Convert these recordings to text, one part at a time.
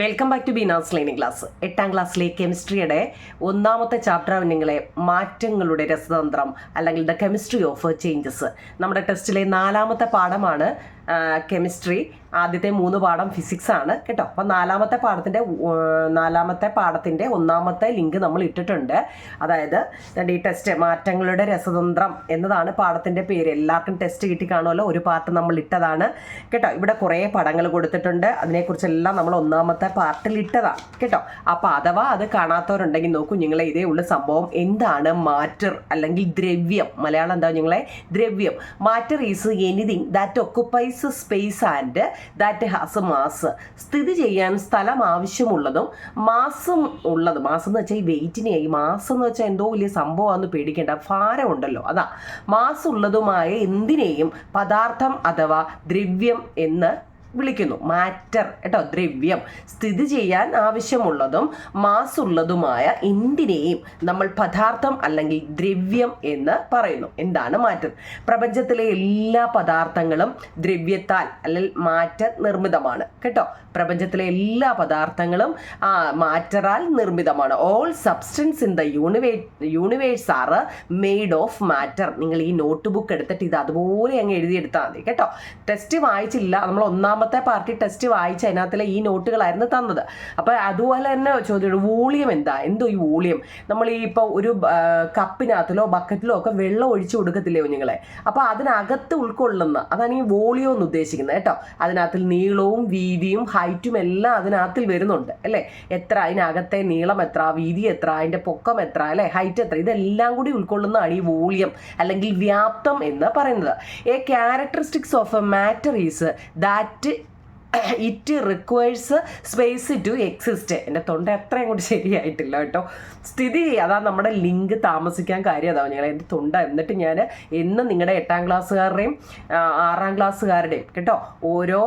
Welcome back to Beena's learning class. 8ാം ക്ലാസ്സിലെ കെമിസ്ട്രിയുടെ ഒന്നാമത്തെ ചാപ്റ്റർ നിങ്ങളെ മാറ്റങ്ങളുടെ രസതന്ത്രം അല്ലെങ്കിൽ ദ കെമിസ്ട്രി ഓഫ് ചേഞ്ചസ്. നമ്മുടെ ടെസ്റ്റിലെ 4ാമത്തെ പാഠമാണ് കെമിസ്ട്രി. ആദ്യത്തെ 3 പാഠം ഫിസിക്സ് ആണ് കേട്ടോ. അപ്പം 4ാമത്തെ പാഠത്തിൻ്റെ ഒന്നാമത്തെ ലിങ്ക് നമ്മൾ ഇട്ടിട്ടുണ്ട്. അതായത് ഈ ടെസ്റ്റ് മാറ്റങ്ങളുടെ രസതന്ത്രം എന്നതാണ് പാഠത്തിൻ്റെ പേര്. എല്ലാവർക്കും ടെസ്റ്റ് കിട്ടി കാണുമല്ലോ, ഒരു പാർട്ട് നമ്മൾ ഇട്ടതാണ് കേട്ടോ. ഇവിടെ കുറേ പടങ്ങൾ കൊടുത്തിട്ടുണ്ട്, അതിനെക്കുറിച്ചെല്ലാം നമ്മൾ ഒന്നാമത്തെ പാർട്ടിൽ ഇട്ടതാണ് കേട്ടോ. അപ്പോൾ അഥവാ അത് കാണാത്തവരുണ്ടെങ്കിൽ നോക്കൂ, നിങ്ങളെ ഇതേ ഉള്ള സംഭവം എന്താണ് മാറ്റർ അല്ലെങ്കിൽ ദ്രവ്യം. മലയാളം എന്താ നിങ്ങളെ? ദ്രവ്യം. Matter is anything that ഒക്കുപ്പൈസ് space and that has A mass. സ്ഥിതി ചെയ്യാൻ സ്ഥലം ആവശ്യമുള്ളതും മാസം ഉള്ളതും. മാസം എന്ന് വെച്ചാൽ ഈ വെയിറ്റിനെ, ഈ മാസം എന്ന് വെച്ചാൽ എന്തോ വലിയ സംഭവമാണെന്ന് പേടിക്കേണ്ട, ഭാരം ഉണ്ടല്ലോ, അതാ. മാസ് ഉള്ളതുമായ എന്തിനേയും പദാർത്ഥം അഥവാ ദ്രവ്യം എന്ന് വിളിക്കുന്നു. മാറ്റർ കേട്ടോ, ദ്രവ്യം. സ്ഥിതി ചെയ്യാൻ ആവശ്യമുള്ളതും മാസ് ഉള്ളതുമായ എന്തിനേയും നമ്മൾ പദാർത്ഥം അല്ലെങ്കിൽ ദ്രവ്യം എന്ന് പറയുന്നു. എന്താണ് മാറ്റർ? പ്രപഞ്ചത്തിലെ എല്ലാ പദാർത്ഥങ്ങളും ദ്രവ്യത്താൽ അല്ലെങ്കിൽ മാറ്റർ നിർമ്മിതമാണ് കേട്ടോ. പ്രപഞ്ചത്തിലെ എല്ലാ പദാർത്ഥങ്ങളും മാറ്ററാൽ നിർമ്മിതമാണ്. All substance in the universe are made of matter. നിങ്ങൾ ഈ നോട്ട് ബുക്ക് എടുത്തിട്ട് ഇത് അതുപോലെ അങ്ങ് എഴുതിയെടുത്താൽ മതി കേട്ടോ. ടെസ്റ്റ് വായിച്ചില്ല, നമ്മൾ ഒന്നാമത്തെ പാർട്ടി ടെസ്റ്റ് വായിച്ച് അതിനകത്തിലെ ഈ നോട്ടുകളായിരുന്നു തന്നത്. അപ്പോൾ അതുപോലെ തന്നെ ചോദ്യം, വോളിയം എന്താ? എന്തോ ഈ വോളിയം? നമ്മൾ ഈ ഇപ്പോൾ ഒരു കപ്പിനകത്തിലോ ബക്കറ്റിലോ ഒക്കെ വെള്ളം ഒഴിച്ചു കൊടുക്കത്തില്ലേ കുഞ്ഞുങ്ങളെ? അപ്പോൾ അതിനകത്ത് ഉൾക്കൊള്ളുന്ന, അതാണ് ഈ വോളിയം എന്ന് ഉദ്ദേശിക്കുന്നത് കേട്ടോ. അതിനകത്തിൽ നീളവും വീതിയും ഹൈറ്റും എല്ലാം അതിനകത്തിൽ വരുന്നുണ്ട് അല്ലേ? എത്ര അതിനകത്തെ നീളം എത്ര, വീതി എത്ര, അതിൻ്റെ പൊക്കം എത്ര അല്ലേ, ഹൈറ്റ് എത്ര, ഇതെല്ലാം കൂടി ഉൾക്കൊള്ളുന്നതാണ് ഈ വോളിയം അല്ലെങ്കിൽ വ്യാപ്തം എന്ന് പറയുന്നത്. A characteristics of a matter is that it requires space to exist. എൻ്റെ തൊണ്ട എത്രയും കൂടി ശരിയായിട്ടില്ല കേട്ടോ. സ്ഥിതി അതാണ് നമ്മുടെ ലിങ്ക് താമസിക്കാൻ കാര്യം അതാവും ഞങ്ങൾ എൻ്റെ തൊണ്ട. എന്നിട്ട് ഞാൻ എന്നും നിങ്ങളുടെ 8ാം ക്ലാസ്സുകാരുടെയും 6ാം ക്ലാസ്സുകാരുടെയും കേട്ടോ ഓരോ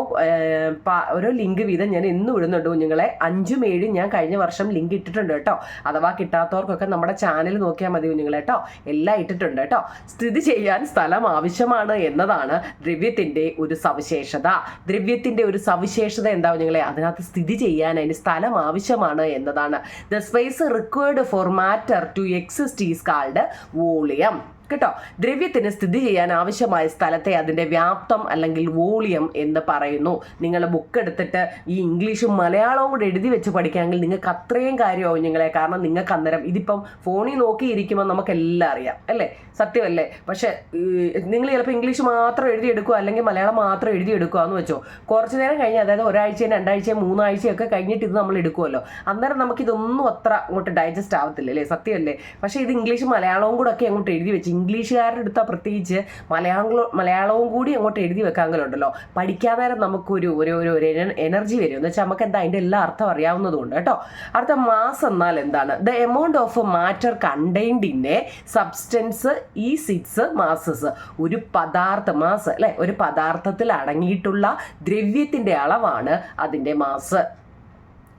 ലിങ്ക് വീതം ഞാൻ എന്നും ഇടുന്നുണ്ട് കുഞ്ഞുങ്ങളെ. 5ഉം 7ഉം ഞാൻ കഴിഞ്ഞ വർഷം ലിങ്ക് ഇട്ടിട്ടുണ്ട് കേട്ടോ. അഥവാ കിട്ടാത്തവർക്കൊക്കെ നമ്മുടെ ചാനൽ നോക്കിയാൽ മതി കുഞ്ഞുങ്ങളെ കേട്ടോ. എല്ലാം ഇട്ടിട്ടുണ്ട് കേട്ടോ. സ്ഥിതി ചെയ്യാൻ സ്ഥലം ആവശ്യമാണ് എന്നതാണ് ദ്രവ്യത്തിൻ്റെ ഒരു സവിശേഷത. ദ്രവ്യത്തിൻ്റെ ഒരു സവിശേഷത എന്താവും നിങ്ങളെ? അതിനകത്ത് സ്ഥിതി ചെയ്യാൻ അതിന് സ്ഥലം ആവശ്യമാണ് എന്നതാണ്. The space required for matter to exist is called volume കേട്ടോ. ദ്രവ്യത്തിന് സ്ഥിതി ചെയ്യാൻ ആവശ്യമായ സ്ഥലത്തെ അതിൻ്റെ വ്യാപ്തം അല്ലെങ്കിൽ വോളിയം എന്ന് പറയുന്നു. നിങ്ങൾ ബുക്ക് എടുത്തിട്ട് ഈ ഇംഗ്ലീഷും മലയാളവും കൂടെ എഴുതി വെച്ച് പഠിക്കാമെങ്കിൽ നിങ്ങൾക്ക് അത്രയും കാര്യമാവും നിങ്ങളെ. കാരണം നിങ്ങൾക്ക് അന്നേരം ഇതിപ്പം ഫോണിൽ നോക്കിയിരിക്കുമ്പോൾ നമുക്കെല്ലാം അറിയാം അല്ലേ, സത്യമല്ലേ? പക്ഷേ നിങ്ങൾ ചിലപ്പോൾ ഇംഗ്ലീഷ് മാത്രം എഴുതിയെടുക്കുക അല്ലെങ്കിൽ മലയാളം മാത്രം എഴുതിയെടുക്കുക എന്ന് വെച്ചോ, കുറച്ച് നേരം കഴിഞ്ഞ്, അതായത് ഒരാഴ്ചയും 2 ആഴ്ചയും 3 ആഴ്ചയൊക്കെ കഴിഞ്ഞിട്ട് ഇത് നമ്മൾ എടുക്കുമല്ലോ, അന്നേരം നമുക്കിതൊന്നും അത്ര അങ്ങോട്ട് ഡൈജസ്റ്റ് ആവത്തില്ല അല്ലേ, സത്യമല്ലേ? പക്ഷേ ഇത് ഇംഗ്ലീഷും മലയാളവും കൂടെ ഒക്കെ അങ്ങോട്ട് എഴുതി വെച്ച്, ഇംഗ്ലീഷുകാരുടെ അടുത്താൽ പ്രത്യേകിച്ച് മലയാളവും കൂടി അങ്ങോട്ട് എഴുതി വെക്കാമെങ്കിലുണ്ടല്ലോ, പഠിക്കാൻ നേരം നമുക്കൊരു എനർജി വരും. എന്ന് വെച്ചാൽ നമുക്ക് എന്താ അതിൻ്റെ എല്ലാ അർത്ഥം അറിയാവുന്നതുകൊണ്ട് കേട്ടോ. അടുത്ത മാസ് എന്നാൽ എന്താണ്? The amount of matter contained in A substance is it's masses. ഒരു പദാർത്ഥ മാസ് അല്ലെ, ഒരു പദാർത്ഥത്തിൽ അടങ്ങിയിട്ടുള്ള ദ്രവ്യത്തിൻ്റെ അളവാണ് അതിൻ്റെ മാസ്.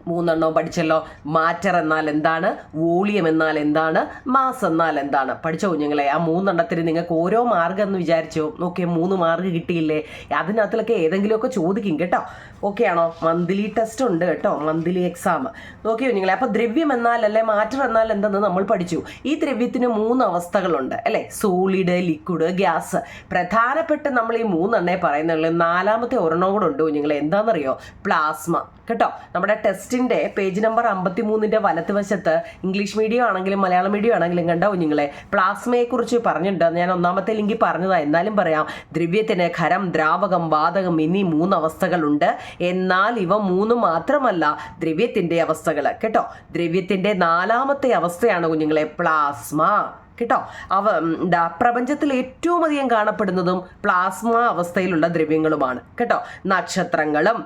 3 പഠിച്ചല്ലോ. മാറ്റർ എന്നാൽ എന്താണ്, വോളിയം എന്നാൽ എന്താണ്, മാസ് എന്നാൽ എന്താണ്? പഠിച്ചോ കുഞ്ഞുങ്ങളെ? ആ 3 നിങ്ങൾക്ക് ഓരോ മാർഗം എന്ന് വിചാരിച്ചോ. നോക്കിയേ 3 മാർക്ക് കിട്ടിയില്ലേ? അതിനകത്തിലൊക്കെ ഏതെങ്കിലുമൊക്കെ ചോദിക്കും കേട്ടോ. ഓക്കെ ആണോ? മന്ത്ലി ടെസ്റ്റ് ഉണ്ട് കേട്ടോ, മന്ത്ലി എക്സാം. നോക്കിയോ കുഞ്ഞുങ്ങളെ? അപ്പോൾ ദ്രവ്യം എന്നാൽ അല്ലെ മാറ്റർ എന്നാൽ എന്തെന്ന് നമ്മൾ പഠിച്ചു. ഈ ദ്രവ്യത്തിന് 3 അവസ്ഥകളുണ്ട് അല്ലേ? Solid, liquid, gas. പ്രധാനപ്പെട്ട് നമ്മൾ ഈ 3 പറയുന്നുള്ളൂ. 4ാമത്തെ ഒരെണ്ണം കൂടെ ഉണ്ട് കുഞ്ഞുങ്ങളെ. എന്താണെന്നറിയോ? പ്ലാസ്മ കേട്ടോ. നമ്മുടെ ടെസ്റ്റിൻ്റെ പേജ് നമ്പർ 53 വലത്തുവശത്ത് ഇംഗ്ലീഷ് മീഡിയം ആണെങ്കിലും മലയാളം മീഡിയം ആണെങ്കിലും കണ്ടോ കുഞ്ഞുങ്ങളെ, പ്ലാസ്മയെക്കുറിച്ച് പറഞ്ഞിട്ടുണ്ട്. ഞാൻ ഒന്നാമത്തെ ലിങ്കിൽ പറഞ്ഞതാണ്, എന്നാലും പറയാം. ദ്രവ്യത്തിന് ഖരം, ദ്രാവകം, വാതകം എന്നീ 3 അവസ്ഥകളുണ്ട്. എന്നാൽ ഇവ 3 മാത്രമല്ല ദ്രവ്യത്തിൻ്റെ അവസ്ഥകൾ കേട്ടോ. ദ്രവ്യത്തിൻ്റെ 4ാമത്തെ അവസ്ഥയാണ് കുഞ്ഞുങ്ങളെ പ്ലാസ്മ കേട്ടോ. പ്രപഞ്ചത്തിൽ ഏറ്റവും അധികം കാണപ്പെടുന്നതും പ്ലാസ്മ അവസ്ഥയിലുള്ള ദ്രവ്യങ്ങളുമാണ് കേട്ടോ. നക്ഷത്രങ്ങളും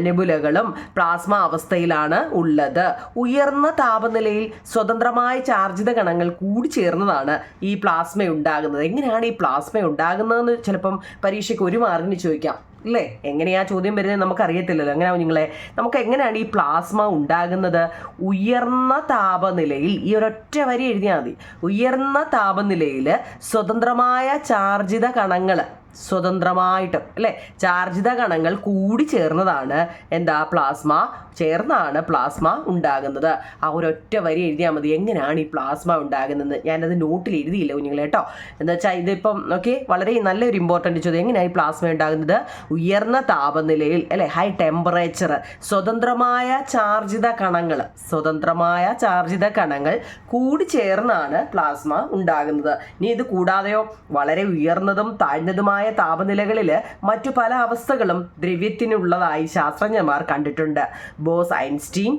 നെബുലകളും പ്ലാസ്മ അവസ്ഥയിലാണ് ഉള്ളത്. ഉയർന്ന താപനിലയിൽ സ്വതന്ത്രമായ ചാർജിത കണങ്ങൾ കൂടി ചേർന്നതാണ് ഈ പ്ലാസ്മ ഉണ്ടാകുന്നത്. എങ്ങനെയാണ് ഈ പ്ലാസ്മ ഉണ്ടാകുന്നതെന്ന് ചിലപ്പം പരീക്ഷയ്ക്ക് 1 മാർക്കിന് ചോദിക്കാം അല്ലേ? എങ്ങനെയാ ചോദ്യം വരുന്നത് നമുക്കറിയത്തില്ലല്ലോ. എങ്ങനെയാവും നിങ്ങളെ? നമുക്ക് എങ്ങനെയാണ് ഈ പ്ലാസ്മ ഉണ്ടാകുന്നത്? ഉയർന്ന താപനിലയിൽ, ഈ ഒരൊറ്റ വരി എഴുതിയാൽ മതി. ഉയർന്ന താപനിലയിൽ സ്വതന്ത്രമായ ചാർജിത കണങ്ങൾ സ്വതന്ത്രമായിട്ടും അല്ലേ ചാർജിത കണങ്ങൾ കൂടി ചേർന്നതാണ് എന്താ പ്ലാസ്മ ചേർന്നാണ് പ്ലാസ്മ ഉണ്ടാകുന്നത്. ആ ഒരൊറ്റ വരി എഴുതിയാൽ മതി എങ്ങനെയാണ് ഈ പ്ലാസ്മ ഉണ്ടാകുന്നത്. ഞാനത് നോട്ടിൽ എഴുതിയില്ല കുഞ്ഞുങ്ങളെ കേട്ടോ. എന്താ വെച്ചാൽ ഇതിപ്പം ഓക്കെ വളരെ നല്ലൊരു ഇമ്പോർട്ടൻ്റ് ചോദ്യം. എങ്ങനെയാണ് ഈ പ്ലാസ്മ ഉണ്ടാകുന്നത്? ഉയർന്ന താപനിലയിൽ അല്ലേ ഹൈ ടെമ്പറേച്ചർ സ്വതന്ത്രമായ ചാർജിത കണങ്ങൾ കൂടി ചേർന്നാണ് പ്ലാസ്മ ഉണ്ടാകുന്നത്. ഇനി ഇത് കൂടാതെയോ വളരെ ഉയർന്നതും താഴ്ന്നതുമായ താപനിലകളിൽ മറ്റു പല അവസ്ഥകളും ദ്രവ്യത്തിനുള്ളതായി ശാസ്ത്രജ്ഞന്മാർ കണ്ടിട്ടുണ്ട്. Boss Einstein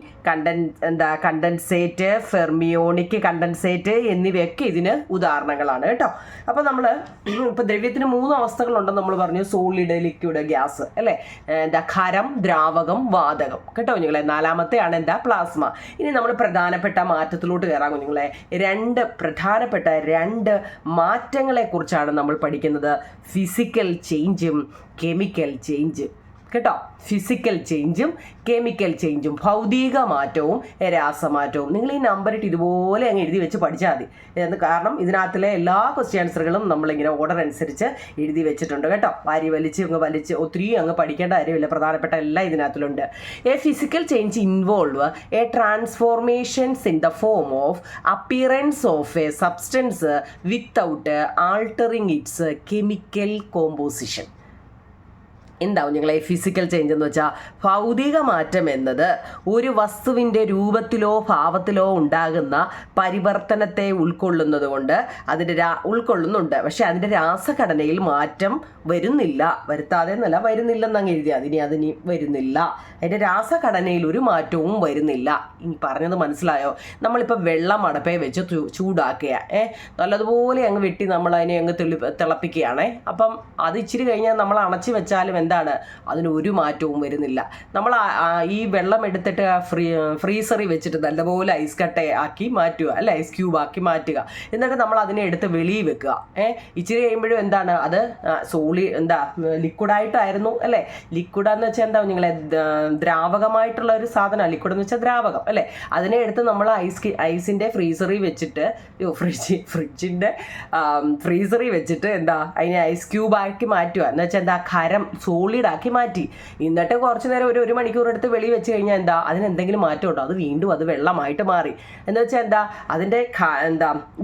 condensate, fermionic condensate എന്നിവയൊക്കെ ഇതിന് ഉദാഹരണങ്ങളാണ് കേട്ടോ. അപ്പോൾ നമ്മൾ ഇപ്പോൾ ദ്രവ്യത്തിന് 3 അവസ്ഥകളുണ്ടെന്ന് നമ്മൾ പറഞ്ഞു. സോളിഡ്, ലിക്വിഡ്, ഗ്യാസ് അല്ലേ. ഖരം, ദ്രാവകം, വാതകം കേട്ടോ കുഞ്ഞുങ്ങളെ. 4മത്തെയാണ് പ്ലാസ്മ. ഇനി നമ്മൾ പ്രധാനപ്പെട്ട മാറ്റത്തിലോട്ട് കയറാം കുഞ്ഞുങ്ങളെ. 2 പ്രധാനപ്പെട്ട 2 മാറ്റങ്ങളെ കുറിച്ചാണ് നമ്മൾ പഠിക്കുന്നത്. ഫിസിക്കൽ ചേഞ്ചും കെമിക്കൽ ചേഞ്ചും കേട്ടോ. ഫിസിക്കൽ ചേഞ്ചും കെമിക്കൽ ചേഞ്ചും, ഭൗതിക മാറ്റവും രാസമാറ്റവും. നിങ്ങൾ ഈ നമ്പറിട്ട് ഇതുപോലെ അങ്ങ് എഴുതി വെച്ച് പഠിച്ചാൽ മതി. കാരണം ഇതിനകത്തിലെ എല്ലാ ക്വസ്റ്റ്യൻ ആൻസറുകളും നമ്മളിങ്ങനെ ഓർഡർ അനുസരിച്ച് എഴുതി വെച്ചിട്ടുണ്ട് കേട്ടോ. വലിച്ച് ഒത്തിരി അങ്ങ് പഠിക്കേണ്ട കാര്യമില്ല. പ്രധാനപ്പെട്ട എല്ലാം ഇതിനകത്തിലുണ്ട്. A physical change involve a transformations in the form of appearance of a substance without altering its chemical composition. എന്താവും ഞങ്ങളെ ഫിസിക്കൽ ചേഞ്ച് എന്ന് വെച്ചാൽ ഭൗതിക മാറ്റം എന്നത് ഒരു വസ്തുവിൻ്റെ രൂപത്തിലോ ഭാവത്തിലോ ഉണ്ടാകുന്ന പരിവർത്തനത്തെ ഉൾക്കൊള്ളുന്നുണ്ട്. പക്ഷെ അതിൻ്റെ രാസഘടനയിൽ മാറ്റം വരുന്നില്ല. വരുന്നില്ലെന്ന് അങ്ങ് എഴുതിയാൽ അതിനി വരുന്നില്ല. അതിൻ്റെ രാസഘടനയിൽ ഒരു മാറ്റവും വരുന്നില്ല. ഈ പറഞ്ഞത് മനസ്സിലായോ? നമ്മളിപ്പോൾ വെള്ളം അടപ്പേ വെച്ച് ചൂടാക്കുക, നല്ലതുപോലെ അങ്ങ് വെട്ടി നമ്മൾ അതിനെ അങ്ങ് തിളപ്പിക്കുകയാണേ. അപ്പം അത് ഇച്ചിരി കഴിഞ്ഞാൽ നമ്മൾ അണച്ച് വെച്ചാലും എന്താണ് അതിന് ഒരു മാറ്റവും വരുന്നില്ല. നമ്മൾ ഈ വെള്ളം എടുത്തിട്ട് ഫ്രീസറിൽ വെച്ചിട്ട് നല്ലപോലെ ഐസ് കട്ട ആക്കി മാറ്റുക അല്ലെ, ഐസ് ക്യൂബ് ആക്കി മാറ്റുക. എന്നിട്ട് നമ്മൾ അതിനെ എടുത്ത് വെളിയിൽ വെക്കുക. ഇച്ചിരി കഴിയുമ്പോഴും എന്താണ് അത് ലിക്വിഡായിട്ടായിരുന്നു അല്ലേ. ലിക്വിഡാന്ന് വെച്ചാൽ നിങ്ങളെ ദ്രാവകമായിട്ടുള്ള ഒരു സാധനമാണ് ലിക്വിഡ് എന്ന് വെച്ചാൽ ദ്രാവകം അല്ലേ. അതിനെ എടുത്ത് നമ്മൾ ഐസിൻ്റെ ഫ്രീസറിൽ വെച്ചിട്ട് ഫ്രിഡ്ജിൻ്റെ ഫ്രീസറിൽ വെച്ചിട്ട് അതിനെ ഐസ് ക്യൂബാക്കി മാറ്റുക എന്ന് വെച്ചാൽ ഖരം സോളിഡാക്കി മാറ്റി. എന്നിട്ട് കുറച്ച് നേരം ഒരു മണിക്കൂർ എടുത്ത് വെളി വെച്ച് കഴിഞ്ഞാൽ അതിനെന്തെങ്കിലും മാറ്റം ഉണ്ടോ? അത് വീണ്ടും അത് വെള്ളമായിട്ട് മാറി. എന്ന് വെച്ചാൽ അതിൻ്റെ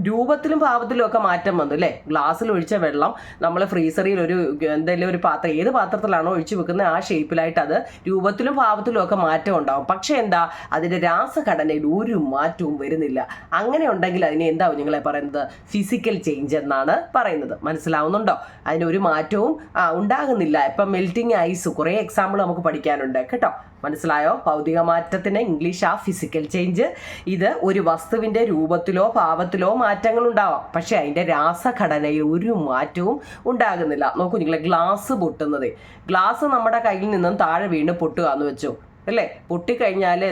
രൂപത്തിലും ഭാവത്തിലും ഒക്കെ മാറ്റം വന്നു അല്ലേ. ഗ്ലാസ്സിൽ ഒഴിച്ച വെള്ളം നമ്മൾ ഫ്രീസറിൽ എന്തെങ്കിലും ഒരു പാത്രം, ഏത് പാത്രത്തിലാണോ ഒഴിച്ചു വെക്കുന്നത് ആ ഷേപ്പിലായിട്ട് അത് രൂപത്തിലും ഭാവത്തിലും ഒക്കെ മാറ്റം ഉണ്ടാവും. പക്ഷെ അതിൻ്റെ രാസഘടനയിൽ ഒരു മാറ്റവും വരുന്നില്ല. അങ്ങനെ ഉണ്ടെങ്കിൽ അതിനെ നിങ്ങളെ പറയുന്നത് ഫിസിക്കൽ ചേഞ്ച് എന്നാണ് പറയുന്നത്. മനസ്സിലാവുന്നുണ്ടോ? അതിനൊരു മാറ്റവും ഉണ്ടാകുന്നില്ല. ഇപ്പം മെൽറ്റിംഗ് ഐസ്, കുറേ എക്സാമ്പിൾ നമുക്ക് പഠിക്കാനുണ്ട് കേട്ടോ. മനസ്സിലായോ? ഭൗതിക മാറ്റത്തിന് ഇംഗ്ലീഷ് ഫിസിക്കൽ ചേഞ്ച്. ഇത് ഒരു വസ്തുവിൻ്റെ രൂപത്തിലോ ഭാവത്തിലോ മാറ്റങ്ങൾ ഉണ്ടാവാം, പക്ഷെ അതിൻ്റെ രാസഘടനയിൽ ഒരു മാറ്റവും ഉണ്ടാകുന്നില്ല. നോക്കൂ നിങ്ങളെ, ഗ്ലാസ് പൊട്ടുന്നത്, ഗ്ലാസ് നമ്മുടെ കയ്യിൽ നിന്നും താഴെ വീണ് പൊട്ടുക എന്ന് വെച്ചു അല്ലേ. പൊട്ടിക്കഴിഞ്ഞാൽ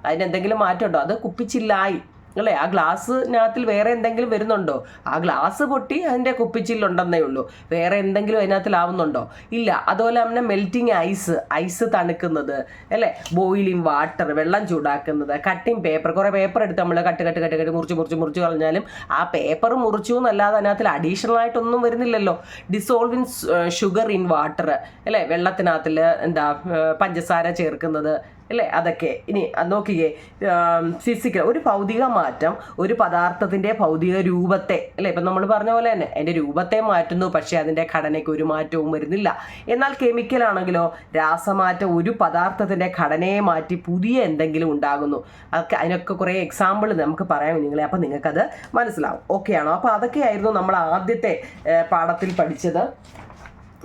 അതിനെന്തെങ്കിലും മാറ്റം ഉണ്ടോ? അത് കുപ്പിച്ചില്ലായി അല്ലേ. ആ ഗ്ലാസ്സിനകത്തിൽ വേറെ എന്തെങ്കിലും വരുന്നുണ്ടോ? ആ ഗ്ലാസ് പൊട്ടി അതിൻ്റെ കുപ്പിച്ചില്ലുണ്ടെന്നേ ഉള്ളൂ. വേറെ എന്തെങ്കിലും അതിനകത്തിലാവുന്നുണ്ടോ? ഇല്ല. അതുപോലെ തന്നെ മെൽറ്റിംഗ് ഐസ് തണുക്കുന്നത് അല്ലേ, ബോയിലിംഗ് വാട്ടർ വെള്ളം ചൂടാക്കുന്നത്, കട്ടിങ് പേപ്പർ, കുറേ പേപ്പർ എടുത്ത് നമ്മൾ കട്ട് മുറിച്ച് കളഞ്ഞാലും ആ പേപ്പർ മുറിച്ചു എന്നല്ലാതെ അതിനകത്തിൽ അഡീഷണൽ ആയിട്ടൊന്നും വരുന്നില്ലല്ലോ. Dissolve in sugar in water അല്ലേ, വെള്ളത്തിനകത്തിൽ പഞ്ചസാര ചേർക്കുന്നത് അല്ലേ, അതൊക്കെ. ഇനി നോക്കിയേ, ഫിസിക്കൽ ഒരു ഭൗതിക മാറ്റം ഒരു പദാർത്ഥത്തിൻ്റെ ഭൗതിക രൂപത്തെ അല്ലേ, ഇപ്പം നമ്മൾ പറഞ്ഞ പോലെ തന്നെ അതിൻ്റെ രൂപത്തെ മാറ്റുന്നു, പക്ഷേ അതിൻ്റെ ഘടനയ്ക്ക് ഒരു മാറ്റവും വരുന്നില്ല. എന്നാൽ കെമിക്കൽ ആണെങ്കിലോ രാസമാറ്റം ഒരു പദാർത്ഥത്തിൻ്റെ ഘടനയെ മാറ്റി പുതിയ എന്തെങ്കിലും ഉണ്ടാകുന്നു. അതിനൊക്കെ കുറേ എക്സാമ്പിൾ നമുക്ക് പറയാം നിങ്ങളെ, അപ്പം നിങ്ങൾക്കത് മനസ്സിലാവും. ഓക്കെ ആണോ? അപ്പോൾ അതൊക്കെയായിരുന്നു നമ്മൾ ആദ്യത്തെ പാഠത്തിൽ പഠിച്ചത്.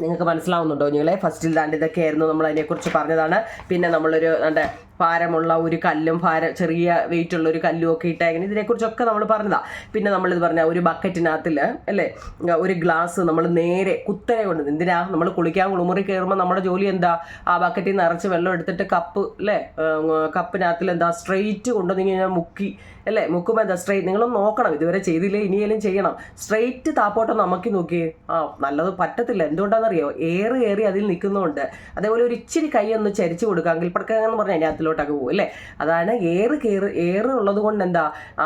നിങ്ങൾക്ക് മനസ്സിലാവുന്നുണ്ടോ നിങ്ങളെ? ഫസ്റ്റിൽ ഇതൊക്കെയായിരുന്നു നമ്മൾ അതിനെക്കുറിച്ച് പറഞ്ഞതാണ്. പിന്നെ നമ്മളൊരു ഭാരമുള്ള ഒരു കല്ലും ചെറിയ വെയിറ്റ് ഉള്ള ഒരു കല്ലും ഒക്കെ ഇട്ടേങ്ങനെ ഇതിനെക്കുറിച്ചൊക്കെ നമ്മൾ പറഞ്ഞതാണ്. പിന്നെ നമ്മളിത് പറഞ്ഞ ഒരു ബക്കറ്റിനകത്തിൽ അല്ലേ ഒരു ഗ്ലാസ് നമ്മൾ നേരെ കുത്തനെ കൊണ്ട്, എന്തിനാ നമ്മൾ കുളിക്കാൻ കുളിമുറി കയറുമ്പോൾ നമ്മുടെ ജോലി ആ ബക്കറ്റിൽ നിറച്ച് വെള്ളം എടുത്തിട്ട് കപ്പ് അല്ലേ, കപ്പിനകത്തിൽ സ്ട്രെയിറ്റ് കൊണ്ടുവന്നിങ്ങനെ മുക്കി അല്ലേ, മുക്കുമ്പോൾ സ്ട്രെയിറ്റ്. നിങ്ങളൊന്ന് നോക്കണം, ഇതുവരെ ചെയ്തില്ലേ ഇനിയെങ്കിലും ചെയ്യണം. സ്ട്രെയിറ്റ് താപ്പോട്ടം നമുക്ക് നോക്കിയേ, നല്ലത് പറ്റത്തില്ല. എന്തുകൊണ്ടാണെന്നറിയോ? ഏറി അതിൽ നിൽക്കുന്നതുകൊണ്ട്. അതേപോലെ ഒരു ഇച്ചിരി കൈ ഒന്ന് ചരിച്ചു കൊടുക്കാമെങ്കിൽ പടക്കാന്ന് പറഞ്ഞാൽ അതിനകത്തിലോട്ടൊക്കെ പോകും അല്ലേ. അതാണ് ഏറ് ഉള്ളത് കൊണ്ട്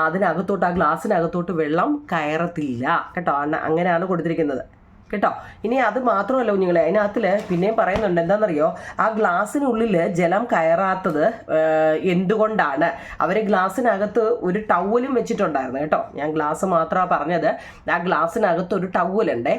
അതിനകത്തോട്ട്, ആ ഗ്ലാസ്സിനകത്തോട്ട് വെള്ളം കയറത്തില്ല കേട്ടോ. അങ്ങനെയാണ് കൊടുത്തിരിക്കുന്നത്. കേട്ടോ. ഇനി അത് മാത്രമല്ല കുഞ്ഞുങ്ങളെ, അതിനകത്തിൽ പിന്നെയും പറയുന്നുണ്ട് എന്താണെന്നറിയോ, ആ ഗ്ലാസ്സിനുള്ളിൽ ജലം കയറാത്തത് എന്തുകൊണ്ടാണ്. അവർ ഗ്ലാസ്സിനകത്ത് ഒരു ടവലും വെച്ചിട്ടുണ്ടായിരുന്നു കേട്ടോ. ഞാൻ ഗ്ലാസ് മാത്രമാണ് പറഞ്ഞത്. ആ ഗ്ലാസ്സിനകത്ത് ഒരു ടവലുണ്ടേ.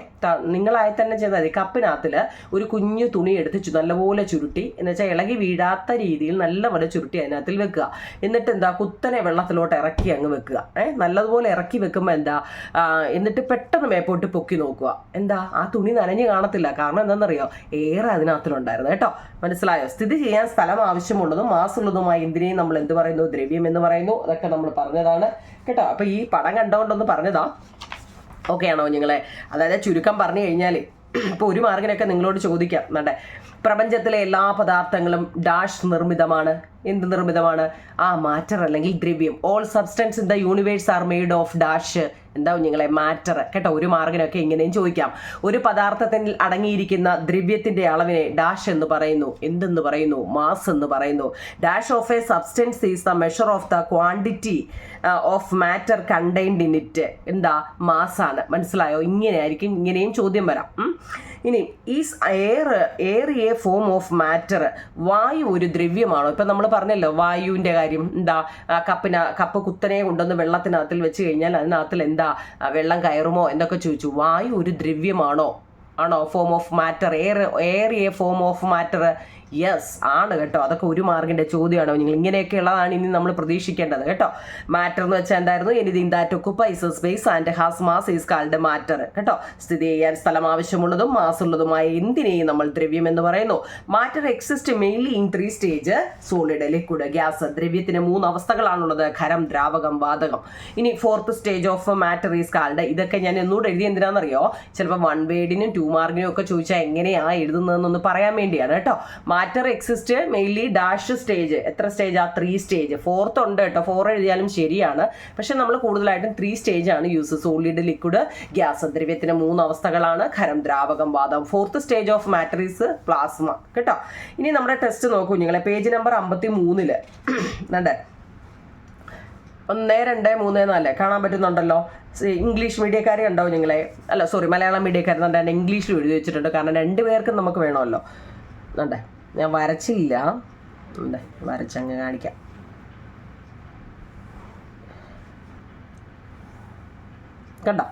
നിങ്ങളായി തന്നെ ചെയ്താൽ മതി. കപ്പിനകത്തിൽ ഒരു കുഞ്ഞു തുണി എടുത്ത് നല്ലപോലെ ചുരുട്ടി, എന്ന് വെച്ചാൽ ഇളകി വീഴാത്ത രീതിയിൽ നല്ലപോലെ ചുരുട്ടി അതിനകത്തിൽ വെക്കുക. എന്നിട്ട് എന്താ, കുത്തനെ വെള്ളത്തിലോട്ട് ഇറക്കി അങ്ങ് വെക്കുക. നല്ലതുപോലെ ഇറക്കി വെക്കുമ്പോൾ എന്താ, എന്നിട്ട് പെട്ടെന്ന് മേപ്പോട്ട് പൊക്കി നോക്കുക. എന്താ, ആ തുണി നനഞ്ഞ് കാണത്തില്ല. കാരണം എന്താണെന്നറിയോ, ഏറെ അതിനകത്തിലുണ്ടായിരുന്നു കേട്ടോ. മനസ്സിലായോ? സ്ഥിതി ചെയ്യാൻ സ്ഥലം ആവശ്യമുള്ളതും മാസുള്ളതുമായി എന്തിനേയും നമ്മൾ എന്ത് പറയുന്നു, ദ്രവ്യം എന്ന് പറയുന്നു. അതൊക്കെ നമ്മൾ പറഞ്ഞതാണ് കേട്ടോ. അപ്പൊ ഈ പടം കണ്ടുകൊണ്ടൊന്ന് പറഞ്ഞതാ. ഓക്കെ ആണോ നിങ്ങളെ? അതായത് ചുരുക്കം പറഞ്ഞു കഴിഞ്ഞാൽ ഇപ്പോൾ ഒരു മാർക്കിനൊക്കെ നിങ്ങളോട് ചോദിക്കാം, നമ്മുടെ പ്രപഞ്ചത്തിലെ എല്ലാ പദാർത്ഥങ്ങളും ഡാഷ് നിർമ്മിതമാണ്. എന്ത് നിർമ്മിതമാണ്? മാറ്റർ അല്ലെങ്കിൽ ദ്രവ്യം. All substance in the universe are made of dash. എന്താവും നിങ്ങളെ? മാറ്റർ കേട്ടോ. ഒരു മാർക്കിനൊക്കെ ഇങ്ങനെയും ചോദിക്കാം. ഒരു പദാർത്ഥത്തിൽ അടങ്ങിയിരിക്കുന്ന ദ്രവ്യത്തിന്റെ അളവിനെ ഡാഷ് എന്ന് പറയുന്നു. എന്തെന്ന് പറയുന്നു? മാസ് എന്ന് പറയുന്നു. Dash of a substance is the measure of the quantity of matter contained in it. എന്താ? മാസാണ്. മനസ്സിലായോ? ഇങ്ങനെയായിരിക്കും, ഇങ്ങനെയും ചോദ്യം വരാം. ഇനി is air A form of matter. വായു ഒരു ദ്രവ്യമാണോ? ഇപ്പം നമ്മൾ പറഞ്ഞല്ലോ വായുവിൻ്റെ കാര്യം. എന്താ, കപ്പ് കുത്തനെ കൊണ്ടുവന്ന് വെള്ളത്തിനകത്തിൽ വെച്ച് കഴിഞ്ഞാൽ അതിനകത്തിൽ എന്താ വെള്ളം കയറുമോ എന്നൊക്കെ ചോദിച്ചു. വായു ഒരു ദ്രവ്യമാണോ? ആണോ? Form of matter. Air A form of matter. Yes ആണ് കേട്ടോ. അതൊക്കെ ഒരു മാർക്കിന്റെ ചോദ്യമാണ്. നിങ്ങൾ ഇങ്ങനെയൊക്കെ ഉള്ളതാണ് ഇനി നമ്മൾ പ്രതീക്ഷിക്കേണ്ടത് കേട്ടോ. മാറ്റർ എന്ന് വെച്ചാൽ എന്തായിരുന്നു? Anything that ഒക്കുപ്പൈസ് space and has mass is called matter കേട്ടോ. സ്ഥിതി ചെയ്യാൻ സ്ഥലം ആവശ്യമുള്ളതും മാസുള്ളതുമായ എന്തിനേയും നമ്മൾ ദ്രവ്യം എന്ന് പറയുന്നു. Matter exist mainly in 3 stage: solid, liquid, gas. ദ്രവ്യത്തിന് 3 അവസ്ഥകളാണുള്ളത്: ഖരം, ദ്രാവകം, വാതകം. ഇനി 4th stage of matter is called. ഇതൊക്കെ ഞാൻ എന്നോട് എഴുതി എന്തിനാണെന്നറിയോ? ചിലപ്പോൾ 1 വേർഡിനും 2 മാർക്കിനും ഒക്കെ ചോദിച്ചാൽ എങ്ങനെയാ എഴുതുന്നതെന്നൊന്ന് പറയാൻ വേണ്ടിയാണ് കേട്ടോ. Matter exist mainly dash stage. എത്ര സ്റ്റേജാ? 3 സ്റ്റേജ്. 4th ഉണ്ട് കേട്ടോ. 4 എഴുതിയാലും ശരിയാണ്. പക്ഷെ നമ്മൾ കൂടുതലായിട്ടും 3 സ്റ്റേജ് ആണ് യൂസ്. Solid, liquid, gas. ദ്രവ്യത്തിന് 3 അവസ്ഥകളാണ്: ഖരം, ദ്രാവകം, വാതകം. 4th stage of matter is plasma കേട്ടോ. ഇനി നമ്മുടെ ടെസ്റ്റ് നോക്കൂ നിങ്ങളെ. പേജ് നമ്പർ 53 ഉണ്ട്. 1, 2, 3, 4 കാണാൻ പറ്റുന്നുണ്ടല്ലോ. ഇംഗ്ലീഷ് മീഡിയക്കാരെ ഉണ്ടാവും നിങ്ങളെ. അല്ല സോറി, മലയാളം മീഡിയക്കാരെന്നുണ്ട്. ഇംഗ്ലീഷിൽ എഴുതി വെച്ചിട്ടുണ്ട്. കാരണം 2 പേർക്കും നമുക്ക് വേണമല്ലോ. ഉണ്ടേ, ഞാൻ വരച്ചില്ല. ഉണ്ട്, വരച്ചങ്ങ് കാണിക്കാം. കണ്ടോ?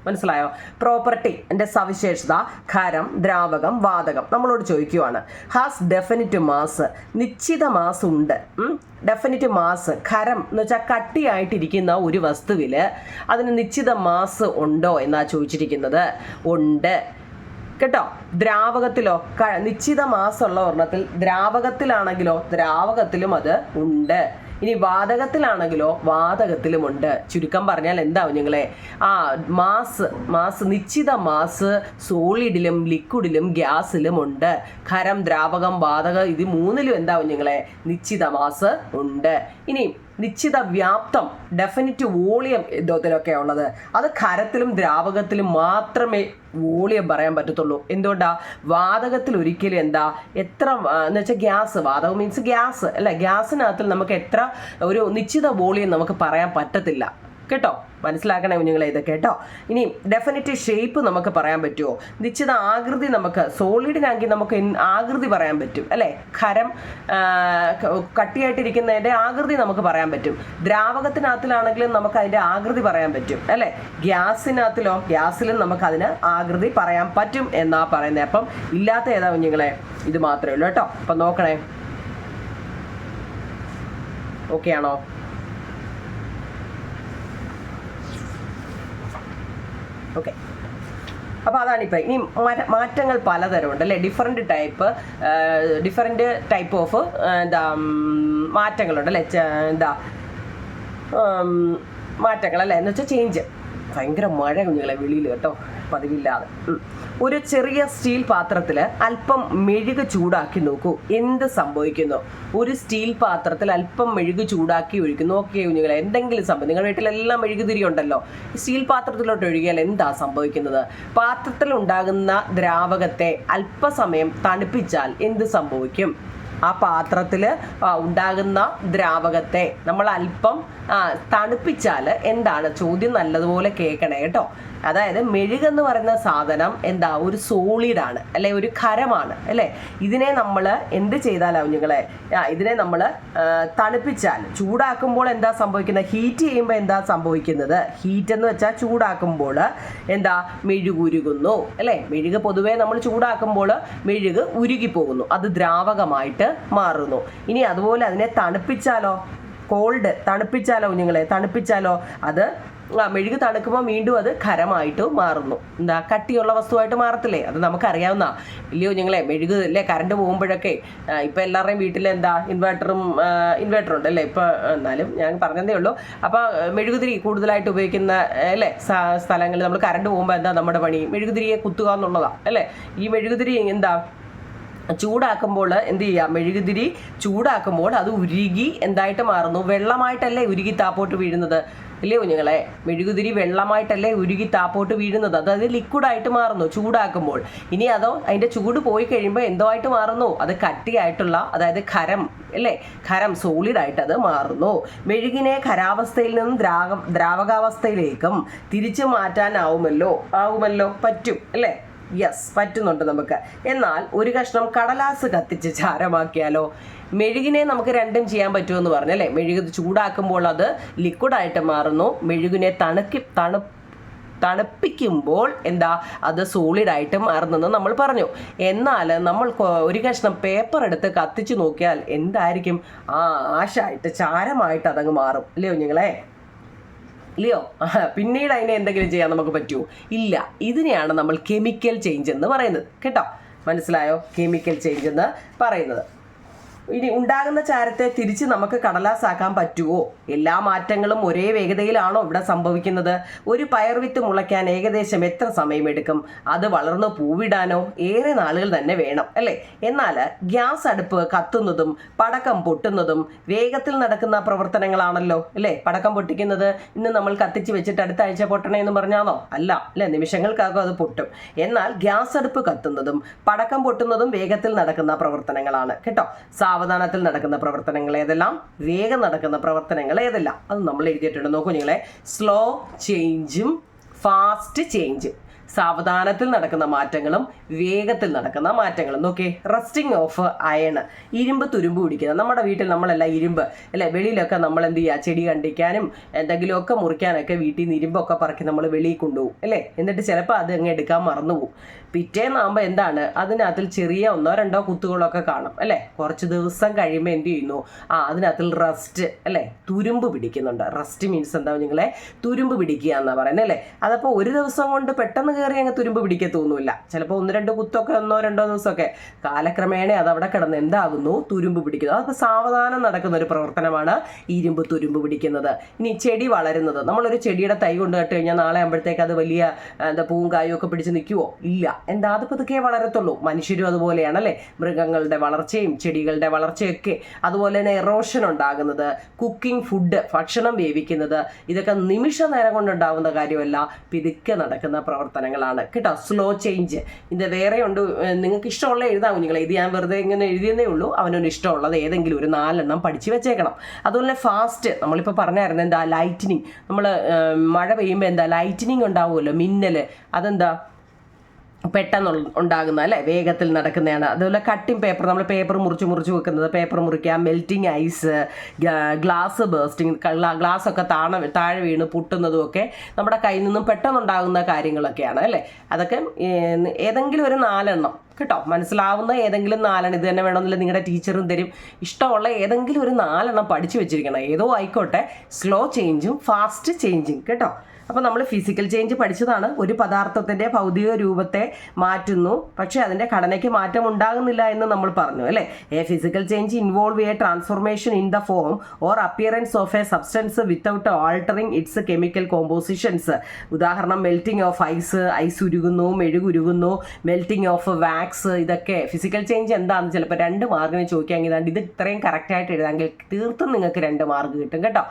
മനസ്സിലായോ? പ്രോപ്പർട്ടി, എൻ്റെ സവിശേഷത: ഖരം, ദ്രാവകം, വാതകം. നമ്മളോട് ചോദിക്കുവാണ് ഹാസ് ഡെഫിനിറ്റ് മാസ്. നിശ്ചിത മാസ് ഉണ്ട്. Definite mass. ഖരം എന്ന് വെച്ചാൽ കട്ടിയായിട്ടിരിക്കുന്ന ഒരു വസ്തുവിൽ അതിന് നിശ്ചിത മാസ് ഉണ്ടോ എന്നാ ചോദിച്ചിരിക്കുന്നത്. ഉണ്ട് കേട്ടോ. ദ്രാവകത്തിലോ നിശ്ചിത മാസമുള്ള ഒരെണ്ണത്തിൽ, ദ്രാവകത്തിലാണെങ്കിലോ ദ്രാവകത്തിലും അത് ഉണ്ട്. ഇനി വാതകത്തിലാണെങ്കിലോ വാതകത്തിലുമുണ്ട്. ചുരുക്കം പറഞ്ഞാൽ എന്താവും നിങ്ങളെ? മാസ് നിശ്ചിത മാസ് സോളിഡിലും ലിക്വിഡിലും ഗ്യാസിലും ഉണ്ട്. ഖരം, ദ്രാവകം, വാതകം, ഇത് 3ലും എന്താവും നിങ്ങളെ? നിശ്ചിത മാസ് ഉണ്ട്. ഇനി നിശ്ചിത വ്യാപ്തം, ഡെഫിനിറ്റ് വോളിയം ഇതിലൊക്കെ ഉള്ളത്. അത് ഖരത്തിലും ദ്രാവകത്തിലും മാത്രമേ വോളിയം പറയാൻ പറ്റത്തുള്ളൂ. എന്തുകൊണ്ടാ? വാതകത്തിൽ ഒരിക്കലും എന്താ എത്ര എന്ന് വെച്ചാൽ ഗ്യാസ്, വാതകം മീൻസ് ഗ്യാസ് അല്ലെ. ഗ്യാസിനകത്തിൽ നമുക്ക് എത്ര ഒരു നിശ്ചിത വോളിയം നമുക്ക് പറയാൻ പറ്റത്തില്ല കേട്ടോ. മനസ്സിലാക്കണേ കുഞ്ഞുങ്ങളെ ഇത് കേട്ടോ. ഇനി ഡെഫിനിറ്റ് ഷേപ്പ് നമുക്ക് പറയാൻ പറ്റുമോ? നിശ്ചിത ആകൃതി നമുക്ക് സോളിഡിനാണെങ്കിൽ നമുക്ക് ആകൃതി പറയാൻ പറ്റും അല്ലേ. ഖരം കട്ടിയായിട്ടിരിക്കുന്നതിൻ്റെ ആകൃതി നമുക്ക് പറയാൻ പറ്റും. ദ്രാവകത്തിനകത്തിലാണെങ്കിലും നമുക്ക് അതിൻ്റെ ആകൃതി പറയാൻ പറ്റും അല്ലേ. ഗ്യാസിലും നമുക്ക് അതിന് ആകൃതി പറയാൻ പറ്റും എന്നാ പറയുന്നത്. അപ്പം ഇല്ലാത്ത ഏതാ കുഞ്ഞുങ്ങളെ? ഇത് മാത്രമേ ഉള്ളൂ കേട്ടോ. അപ്പം നോക്കണേ. ഓക്കെ ആണോ? ഓക്കെ. അപ്പോൾ അതാണിപ്പോൾ. ഇനി മാറ്റങ്ങൾ പലതരമുണ്ട് അല്ലേ. ഡിഫറെൻറ്റ് ടൈപ്പ് ഓഫ് മാറ്റങ്ങളുണ്ട് അല്ലേ. മാറ്റങ്ങൾ അല്ലേ എന്ന് വെച്ചാൽ ചേഞ്ച്. ഭയങ്കര മഴ കുഞ്ഞുങ്ങളെ വെളിയിൽ കേട്ടോ, പതിവില്ലാതെ. ഒരു ചെറിയ സ്റ്റീൽ പാത്രത്തിൽ അല്പം മെഴുക് ചൂടാക്കി നോക്കൂ, എന്ത് സംഭവിക്കുന്നു? ഒരു സ്റ്റീൽ പാത്രത്തിൽ അല്പം മെഴുക് ചൂടാക്കി ഒഴിക്കുന്നു. ഓക്കെ കുഞ്ഞുങ്ങളെ, എന്തെങ്കിലും സംഭവം. നിങ്ങളുടെ വീട്ടിലെല്ലാം മെഴുകുതിരി ഉണ്ടല്ലോ. സ്റ്റീൽ പാത്രത്തിലോട്ട് ഒഴുകിയാൽ എന്താ സംഭവിക്കുന്നത്? പാത്രത്തിൽ ഉണ്ടാകുന്ന ദ്രാവകത്തെ അല്പസമയം തണുപ്പിച്ചാൽ എന്ത് സംഭവിക്കും? ആ പാത്രത്തിൽ ഉണ്ടാകുന്ന ദ്രാവകത്തെ നമ്മൾ അല്പം തണുപ്പിച്ചാൽ എന്താണ്? ചോദ്യം നല്ലതുപോലെ കേൾക്കണേ കേട്ടോ. അതായത് മെഴുകെന്ന് പറയുന്ന സാധനം എന്താ, ഒരു സോളിഡാണ് അല്ലെ, ഒരു ഖരമാണ് അല്ലേ. ഇതിനെ നമ്മൾ എന്ത് ചെയ്താലാവും നിങ്ങളെ, ഇതിനെ നമ്മൾ തണുപ്പിച്ചാൽ, ചൂടാക്കുമ്പോൾ എന്താ സംഭവിക്കുന്നത്, ഹീറ്റ് ചെയ്യുമ്പോൾ എന്താ സംഭവിക്കുന്നത്, ഹീറ്റ് എന്ന് വെച്ചാൽ ചൂടാക്കുമ്പോൾ എന്താ, മെഴുകുരുകുന്നു അല്ലേ. മെഴുക് പൊതുവേ നമ്മൾ ചൂടാക്കുമ്പോൾ മെഴുക് ഉരുകിപ്പോകുന്നു, അത് ദ്രാവകമായിട്ട് മാറുന്നു. ഇനി അതുപോലെ അതിനെ തണുപ്പിച്ചാലോ, കോൾഡ് തണുപ്പിച്ചാലോ കുഞ്ഞുങ്ങളെ, തണുപ്പിച്ചാലോ അത് മെഴുക് തണുക്കുമ്പോൾ വീണ്ടും അത് ഖരമായിട്ട് മാറുന്നു. എന്താ, കട്ടിയുള്ള വസ്തുവായിട്ട് മാറത്തില്ലേ, അത് നമുക്കറിയാവുന്ന ഇല്ലയോ കുഞ്ഞുങ്ങളെ. മെഴുക് അല്ലേ, കറണ്ട് പോകുമ്പോഴൊക്കെ ഇപ്പം എല്ലാവരുടെയും വീട്ടിൽ എന്താ ഇൻവേർട്ടറുണ്ട് അല്ലേ ഇപ്പം, എന്നാലും ഞാൻ പറഞ്ഞതേ ഉള്ളൂ. അപ്പോൾ മെഴുകുതിരി കൂടുതലായിട്ട് ഉപയോഗിക്കുന്ന അല്ലേ സ്ഥലങ്ങളിൽ നമ്മൾ കറണ്ട് പോകുമ്പോൾ എന്താ നമ്മുടെ പണി, മെഴുകുതിരിയെ കുത്തുക എന്നുള്ളതാണ് അല്ലേ. ഈ മെഴുകുതിരി എന്താ ചൂടാക്കുമ്പോൾ എന്ത് ചെയ്യുക, മെഴുകുതിരി ചൂടാക്കുമ്പോൾ അത് ഉരുകി എന്തായിട്ട് മാറുന്നു, വെള്ളമായിട്ടല്ലേ ഉരുകി താപ്പോട്ട് വീഴുന്നത് ഇല്ലേ കുഞ്ഞുങ്ങളെ. മെഴുകുതിരി വെള്ളമായിട്ടല്ലേ ഉരുകി താപ്പോട്ട് വീഴുന്നത്, അതായത് ലിക്വിഡായിട്ട് മാറുന്നു ചൂടാക്കുമ്പോൾ. ഇനി അതോ അതിൻ്റെ ചൂട് പോയി കഴിയുമ്പോൾ എന്തോ ആയിട്ട് മാറുന്നു, അത് കട്ടിയായിട്ടുള്ള, അതായത് ഖരം അല്ലേ, ഖരം സോളിഡായിട്ട് അത് മാറുന്നു. മെഴുകിനെ ഖരാവസ്ഥയിൽ നിന്നും ദ്രാവകാവസ്ഥയിലേക്കും തിരിച്ചു മാറ്റാനാവുമല്ലോ, പറ്റും അല്ലേ. യെസ്, പറ്റുന്നുണ്ട് നമുക്ക്. എന്നാൽ ഒരു കഷ്ണം കടലാസ് കത്തിച്ച് ചാരമാക്കിയാലോ, മെഴുകിനെ നമുക്ക് രണ്ടും ചെയ്യാൻ പറ്റുമെന്ന് പറഞ്ഞല്ലേ. മെഴുക് ചൂടാക്കുമ്പോൾ അത് ലിക്വിഡായിട്ട് മാറുന്നു, മെഴുകിനെ തണുപ്പിക്കുമ്പോൾ എന്താ, അത് സോളിഡായിട്ട് മാറുന്നെന്ന് നമ്മൾ പറഞ്ഞു. എന്നാൽ നമ്മൾ ഒരു കഷ്ണം പേപ്പർ എടുത്ത് കത്തിച്ച് നോക്കിയാൽ എന്തായിരിക്കും, ആശായിട്ട് ചാരമായിട്ട് അതങ്ങ് മാറും ഇല്ലയോ കുഞ്ഞുങ്ങളെ, ഇല്ലയോ. പിന്നീട് അതിനെ എന്തെങ്കിലും ചെയ്യാൻ നമുക്ക് പറ്റുമോ, ഇല്ല. ഇതിനെയാണ് നമ്മൾ കെമിക്കൽ ചേഞ്ച് എന്ന് പറയുന്നത് കേട്ടോ. മനസ്സിലായോ, കെമിക്കൽ ചേഞ്ച് എന്ന് പറയുന്നത്. ഇനി ഉണ്ടാകുന്ന ചാരത്തെ തിരിച്ച് നമുക്ക് കടലാസാക്കാൻ പറ്റുമോ? എല്ലാ മാറ്റങ്ങളും ഒരേ വേഗതയിലാണോ ഇവിടെ സംഭവിക്കുന്നത്? ഒരു പയർവിത്ത് മുളയ്ക്കാൻ ഏകദേശം എത്ര സമയമെടുക്കും? അത് വളർന്ന് പൂവിടാനോ ഏറെ നാളുകൾ തന്നെ വേണം അല്ലേ. എന്നാൽ ഗ്യാസ് അടുപ്പ് കത്തുന്നതും പടക്കം പൊട്ടുന്നതും വേഗത്തിൽ നടക്കുന്ന പ്രവർത്തനങ്ങളാണല്ലോ അല്ലേ. പടക്കം പൊട്ടിക്കുന്നത് ഇന്ന് നമ്മൾ കത്തിച്ച് വെച്ചിട്ട് അടുത്ത ആഴ്ച പൊട്ടണേ എന്ന് പറഞ്ഞാണോ? അല്ല അല്ലേ, നിമിഷങ്ങൾക്കാകും അത് പൊട്ടും. എന്നാൽ ഗ്യാസ് അടുപ്പ് കത്തുന്നതും പടക്കം പൊട്ടുന്നതും വേഗത്തിൽ നടക്കുന്ന പ്രവർത്തനങ്ങളാണ് കേട്ടോ. സാവധാനത്തിൽ നടക്കുന്ന പ്രവർത്തനങ്ങൾ ഏതെല്ലാം, വേഗം നടക്കുന്ന പ്രവർത്തനങ്ങൾ ഏതെല്ലാം, അത് നമ്മൾ എഴുതിയിട്ടുണ്ട്. നോക്കൂ നിങ്ങളെ, സ്ലോ ചേഞ്ചും ഫാസ്റ്റ് ചേഞ്ചും, സാവധാനത്തിൽ നടക്കുന്ന മാറ്റങ്ങളും വേഗത്തിൽ നടക്കുന്ന മാറ്റങ്ങളും. നോക്കേ, റസ്റ്റിംഗ് ഓഫ് അയൺ, ഇരുമ്പ് തുരുമ്പ് പിടിക്കുന്നത്. നമ്മുടെ വീട്ടിൽ നമ്മളെല്ലാം ഇരുമ്പ് അല്ലെ, വെളിയിലൊക്കെ നമ്മൾ എന്ത് ചെയ്യുക, ചെടി കണ്ടിക്കാനും എന്തെങ്കിലുമൊക്കെ മുറിക്കാനൊക്കെ വീട്ടിൽ നിന്ന് ഇരുമ്പൊക്കെ പറക്കി നമ്മൾ വെളിയിൽ കൊണ്ടുപോകും അല്ലേ. എന്നിട്ട് ചിലപ്പോൾ അത് അങ്ങ് എടുക്കാൻ മറന്നുപോകും. പിറ്റേന്നാകുമ്പോൾ എന്താണ്, അതിനകത്തിൽ ചെറിയ 1-2 കുത്തുകളൊക്കെ കാണും അല്ലേ. കുറച്ച് ദിവസം കഴിയുമ്പോൾ എന്ത് ചെയ്യുന്നു, അതിനകത്തിൽ റസ്റ്റ് അല്ലേ, തുരുമ്പ് പിടിക്കുന്നുണ്ട്. റസ്റ്റ് മീൻസ് എന്താ നിങ്ങളെ, തുരുമ്പ് പിടിക്കുക എന്നാണ് പറയുന്നത് അല്ലേ. അതപ്പോൾ ഒരു ദിവസം കൊണ്ട് പെട്ടെന്ന് കയറി അങ്ങ് തുരുമ്പ് പിടിക്കത്തൊന്നുമില്ല. ചിലപ്പോൾ 1-2 കുത്തൊക്കെ 1-2 ദിവസമൊക്കെ, കാലക്രമേണ അതവിടെ കിടന്ന് എന്താകുന്നു, തുരുമ്പ് പിടിക്കുന്നു. അതപ്പോൾ സാവധാനം നടക്കുന്ന ഒരു പ്രവർത്തനമാണ് ഇരുമ്പ് തുരുമ്പ് പിടിക്കുന്നത്. ഇനി ചെടി വളരുന്നത്, നമ്മളൊരു ചെടിയുടെ തൈ കൊണ്ട് നട്ട് കഴിഞ്ഞാൽ നാളെ ആകുമ്പോഴത്തേക്ക് അത് വലിയ പൂവും കായും ഒക്കെ പിടിച്ച് നിൽക്കുമോ? ഇല്ല. എന്താ, അത് പതുക്കെ വളരത്തുള്ളൂ. മനുഷ്യരും അതുപോലെയാണ് അല്ലേ. മൃഗങ്ങളുടെ വളർച്ചയും ചെടികളുടെ വളർച്ചയൊക്കെ, അതുപോലെ തന്നെ എറോഷൻ ഉണ്ടാകുന്നത്, കുക്കിംഗ് ഫുഡ് ഭക്ഷണം വേവിക്കുന്നത്, ഇതൊക്കെ നിമിഷ നേരം കൊണ്ടുണ്ടാകുന്ന കാര്യമല്ല, പിതുക്കെ നടക്കുന്ന പ്രവർത്തനങ്ങളാണ് കേട്ടോ. Slow change. ഇത് വേറെ ഉണ്ട്, നിങ്ങൾക്ക് ഇഷ്ടമുള്ള എഴുതാം കുഞ്ഞുങ്ങളെ. ഇത് ഞാൻ വെറുതെ ഇങ്ങനെ എഴുതിയെന്നേ ഉള്ളൂ. അവനൊരു ഇഷ്ടമുള്ളത് ഏതെങ്കിലും ഒരു 4 പഠിച്ച് വെച്ചേക്കണം. അതുപോലെ ഫാസ്റ്റ്, നമ്മളിപ്പോൾ പറഞ്ഞായിരുന്നു എന്താ, ലൈറ്റനിങ്. നമ്മൾ മഴ പെയ്യുമ്പോൾ എന്താ ലൈറ്റനിങ് ഉണ്ടാവുമല്ലോ, മിന്നൽ. അതെന്താ, പെട്ടെന്ന് ഉണ്ടാകുന്ന അല്ലേ, വേഗത്തിൽ നടക്കുന്നതാണ്. അതുപോലെ കട്ടിങ് പേപ്പർ, നമ്മൾ പേപ്പർ മുറിച്ച് വെക്കുന്നത്, പേപ്പർ മുറിക്കുക, മെൽറ്റിങ് ഐസ്, ഗ്ലാസ് ബേസ്റ്റിങ്, ഗ്ലാസ്സൊക്കെ താഴെ വീണ് പൊട്ടുന്നതും ഒക്കെ നമ്മുടെ കയ്യിൽ നിന്നും പെട്ടെന്നുണ്ടാകുന്ന കാര്യങ്ങളൊക്കെയാണ് അല്ലേ. അതൊക്കെ ഏതെങ്കിലും ഒരു 4 കേട്ടോ, മനസ്സിലാവുന്ന ഏതെങ്കിലും 4. ഇത് തന്നെ വേണമെന്നില്ല, നിങ്ങളുടെ ടീച്ചറും തരും. ഇഷ്ടമുള്ള ഏതെങ്കിലും ഒരു 4 പഠിച്ചു വെച്ചിരിക്കണം, ഏതോ ആയിക്കോട്ടെ. സ്ലോ ചേഞ്ചും ഫാസ്റ്റ് ചേഞ്ചും കേട്ടോ. അപ്പോൾ നമ്മൾ ഫിസിക്കൽ ചേഞ്ച് പഠിച്ചതാണ്. ഒരു പദാർത്ഥത്തിൻ്റെ ഭൗതിക രൂപത്തെ മാറ്റുന്നു, പക്ഷേ അതിൻ്റെ ഘടനയ്ക്ക് മാറ്റം ഉണ്ടാകുന്നില്ല എന്ന് നമ്മൾ പറഞ്ഞു അല്ലേ. A physical change involve a transformation in the form or appearance of a substance without altering its chemical compositions. ഉദാഹരണം, മെൽറ്റിംഗ് ഓഫ് ഐസ് ഉരുകുന്നു, മെഴുകുരുകുന്നു, മെൽറ്റിംഗ് ഓഫ് വാക്സ്. ഇതൊക്കെ ഫിസിക്കൽ ചേഞ്ച് എന്താണെന്ന് ചിലപ്പോൾ 2 മാർക്കിന് ചോദിക്കുകയാണെങ്കിൽ ഇത് ഇത്രയും കറക്റ്റായിട്ട് എഴുതാമെങ്കിൽ തീർത്തും നിങ്ങൾക്ക് 2 മാർക്ക് കിട്ടും കേട്ടോ.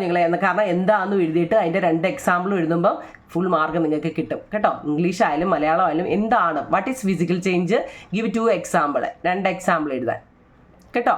നിങ്ങളെ കാരണം എന്താണെന്ന് എഴുതിയിട്ട് അതിൻ്റെ 2 എക്സാമ്പിളും എഴുതുമ്പോൾ ഫുൾ മാർക്ക് നിങ്ങൾക്ക് കിട്ടും കേട്ടോ. ഇംഗ്ലീഷ് ആയാലും മലയാളം ആയാലും എന്താണ്, what is physical change, give 2 example, 2 example എഴുതാൻ കേട്ടോ.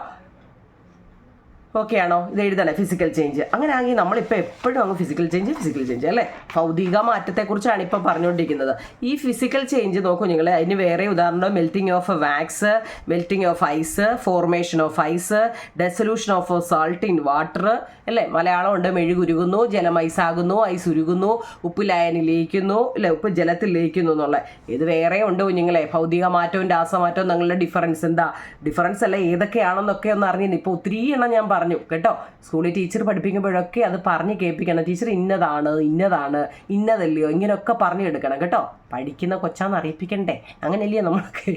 ഓക്കെ ആണോ? ഇത് എഴുതണേ ഫിസിക്കൽ ചേഞ്ച്. അങ്ങനെ ആണെങ്കിൽ നമ്മളിപ്പോൾ എപ്പോഴും അങ്ങ് ഫിസിക്കൽ ചേഞ്ച് അല്ലേ? ഭൗതിക മാറ്റത്തെക്കുറിച്ചാണ് ഇപ്പോൾ പറഞ്ഞുകൊണ്ടിരിക്കുന്നത്. ഈ ഫിസിക്കൽ ചേഞ്ച് നോക്കൂ നിങ്ങൾ. അതിന് വേറെ ഉദാഹരണം melting of wax, melting of ice, formation of ice, dissolution of salt in water അല്ലേ? മലയാളം ഉണ്ട്. മെഴുകുരുകുന്നു, ജലം ഐസാകുന്നു, ഐസ് ഉരുകുന്നു, ഉപ്പ് ലായനി ലയിക്കുന്നു അല്ലേ? ഉപ്പ് ജലത്തിൽ ലയിക്കുന്നു എന്നുള്ള ഇത് വേറെ ഉണ്ട് കുഞ്ഞുങ്ങളെ. ഭൗതിക മാറ്റവും രാസമാറ്റവും തങ്ങളുടെ ഡിഫറൻസ് എന്താ? ഡിഫറൻസ് അല്ല ഏതൊക്കെയാണെന്നൊക്കെ ഒന്ന് അറിഞ്ഞു. ഇപ്പോൾ ഒത്തിരി എണ്ണം ഞാൻ പറഞ്ഞു കേട്ടോ. സ്കൂളിൽ ടീച്ചർ പഠിപ്പിക്കുമ്പോഴൊക്കെ അത് പറഞ്ഞ് കേൾപ്പിക്കണം. ടീച്ചർ ഇന്നതാണ് ഇന്നതല്ലയോ ഇങ്ങനെയൊക്കെ പറഞ്ഞു എടുക്കണം കേട്ടോ. പഠിക്കുന്ന കൊച്ചാന്ന് അറിയിപ്പിക്കണ്ടേ? അങ്ങനെയല്ലേ നമ്മളൊക്കെ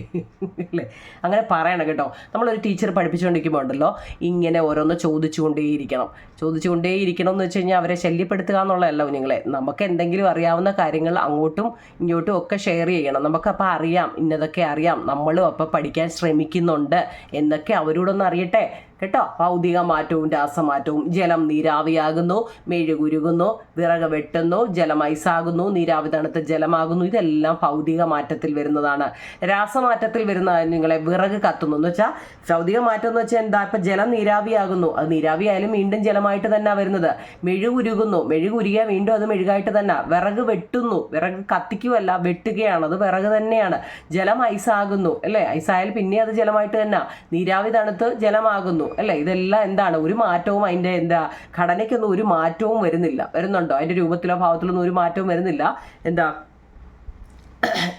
അല്ലേ? അങ്ങനെ പറയണം കേട്ടോ. നമ്മളൊരു ടീച്ചർ പഠിപ്പിച്ചുകൊണ്ടിരിക്കുമ്പോൾ ഉണ്ടല്ലോ ഇങ്ങനെ ഓരോന്ന് ചോദിച്ചുകൊണ്ടേയിരിക്കണം എന്ന് വെച്ച് കഴിഞ്ഞാൽ അവരെ ശല്യപ്പെടുത്തുക എന്നുള്ളതല്ല കുഞ്ഞുങ്ങളെ. നമുക്ക് എന്തെങ്കിലും അറിയാവുന്ന കാര്യങ്ങൾ അങ്ങോട്ടും ഇങ്ങോട്ടും ഒക്കെ ഷെയർ ചെയ്യണം. നമുക്കപ്പോൾ അറിയാം, ഇന്നതൊക്കെ അറിയാം, നമ്മളും അപ്പോൾ പഠിക്കാൻ ശ്രമിക്കുന്നുണ്ട് എന്നൊക്കെ അവരോടൊന്ന് അറിയട്ടെ കേട്ടോ. ഭൗതിക മാറ്റവും രാസമാറ്റവും. ജലം നീരാവിയാകുന്നു, മെഴുകുരുകുന്നു, വിറക് വെട്ടുന്നു, ജലം ഐസാകുന്നു, നീരാവി തണുത്ത് ജലമാകുന്നു. ഇതെല്ലാം ഭൗതിക മാറ്റത്തിൽ വരുന്നതാണ്. രാസമാറ്റത്തിൽ വരുന്ന നിങ്ങളെ വിറക് കത്തുന്നു എന്ന് വെച്ചാൽ ഭൗതിക മാറ്റം എന്ന് വെച്ചാൽ എന്താ? ഇപ്പം ജലം നീരാവിയാകുന്നു, അത് നീരാവിയായാലും വീണ്ടും ജലമായിട്ട് തന്നെ വരുന്നത്. മെഴുകുരുകുന്നു, മെഴുകുരുകിയാൽ വീണ്ടും അത് മെഴുകായിട്ട് തന്നെ. വിറക് വെട്ടുന്നു, വിറക് കത്തിക്കുമല്ല വെട്ടുകയാണ്, അത് വിറക് തന്നെയാണ്. ജലം ഐസാകുന്നു അല്ലേ? ഐസായാലും പിന്നെ അത് ജലമായിട്ട് തന്നെ. നീരാവി തണുത്ത് ജലമാകുന്നു അല്ലേ? ഇതെല്ലാം എന്താണ്? ഒരു മാറ്റവും അതിൻ്റെ എന്താ ഘടനയ്ക്കൊന്നും ഒരു മാറ്റവും വരുന്നുണ്ടോ? അതിൻ്റെ രൂപത്തിലോ ഭാവത്തിലൊന്നും ഒരു മാറ്റവും വരുന്നില്ല. എന്താ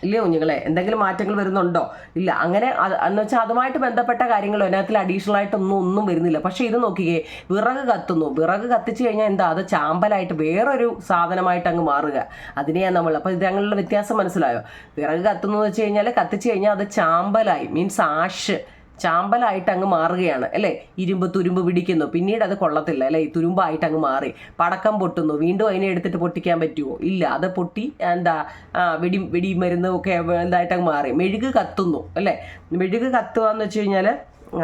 ഇല്ലേ കുഞ്ഞുങ്ങളെ? എന്തെങ്കിലും മാറ്റങ്ങൾ വരുന്നുണ്ടോ? ഇല്ല. അങ്ങനെ എന്ന് വെച്ചാൽ അതുമായിട്ട് ബന്ധപ്പെട്ട കാര്യങ്ങളോ അതിനകത്തിൽ അഡീഷണൽ ആയിട്ടൊന്നും വരുന്നില്ല. പക്ഷേ ഇത് നോക്കിക്കേ, വിറക് കത്തുന്നു. വിറക് കത്തിച്ച് കഴിഞ്ഞാൽ എന്താ? അത് ചാമ്പലായിട്ട് വേറൊരു സാധനമായിട്ട് അങ്ങ് മാറുക. അതിനെയാണ് നമ്മൾ. അപ്പോൾ ഇത് ഞങ്ങളുടെ വ്യത്യാസം മനസ്സിലായോ? വിറക് കത്തുന്നു എന്ന് വെച്ച് കഴിഞ്ഞാൽ കത്തിച്ച് കഴിഞ്ഞാൽ അത് ചാമ്പലായി, മീൻസ് ആഷ്, ചാമ്പലായിട്ട് അങ്ങ് മാറുകയാണ് അല്ലേ? തുരുമ്പ് പിടിക്കുന്നു, പിന്നീട് അത് കൊള്ളത്തില്ല അല്ലേ? തുരുമ്പായിട്ട് അങ്ങ് മാറി. പടക്കം പൊട്ടുന്നു, വീണ്ടും അതിനെ എടുത്തിട്ട് പൊട്ടിക്കാൻ പറ്റുമോ? ഇല്ല. അത് പൊട്ടി എന്താ വെടിമരുന്ന് ഒക്കെ എന്തായിട്ട് അങ്ങ് മാറി. മെഴുക് കത്തുന്നു അല്ലേ? മെഴുക് കത്തുക എന്ന് വെച്ച് കഴിഞ്ഞാൽ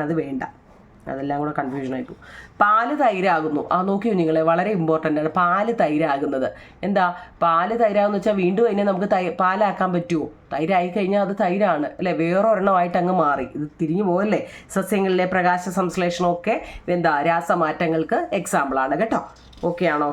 അത് വേണ്ട, അതെല്ലാം കൂടെ കൺഫ്യൂഷൻ ആയിപ്പോകും. പാല് തൈരാകുന്നു. നോക്കിയോ നിങ്ങളെ, വളരെ ഇമ്പോർട്ടൻ്റ് ആണ് പാല് തൈരാകുന്നത്. എന്താ പാല് തൈരാകുന്ന വെച്ചാൽ വീണ്ടും അതിനെ നമുക്ക് പാലാക്കാൻ പറ്റുമോ? തൈരായി കഴിഞ്ഞാൽ അത് തൈരാണ് അല്ലേ? വേറൊരെണ്ണമായിട്ട് അങ്ങ് മാറി. ഇത് തിരിഞ്ഞു പോകല്ലേ? സസ്യങ്ങളിലെ പ്രകാശ സംശ്ലേഷണമൊക്കെ എന്താ രാസമാറ്റങ്ങൾക്ക് എക്സാമ്പിളാണ് കേട്ടോ. ഓക്കെ ആണോ?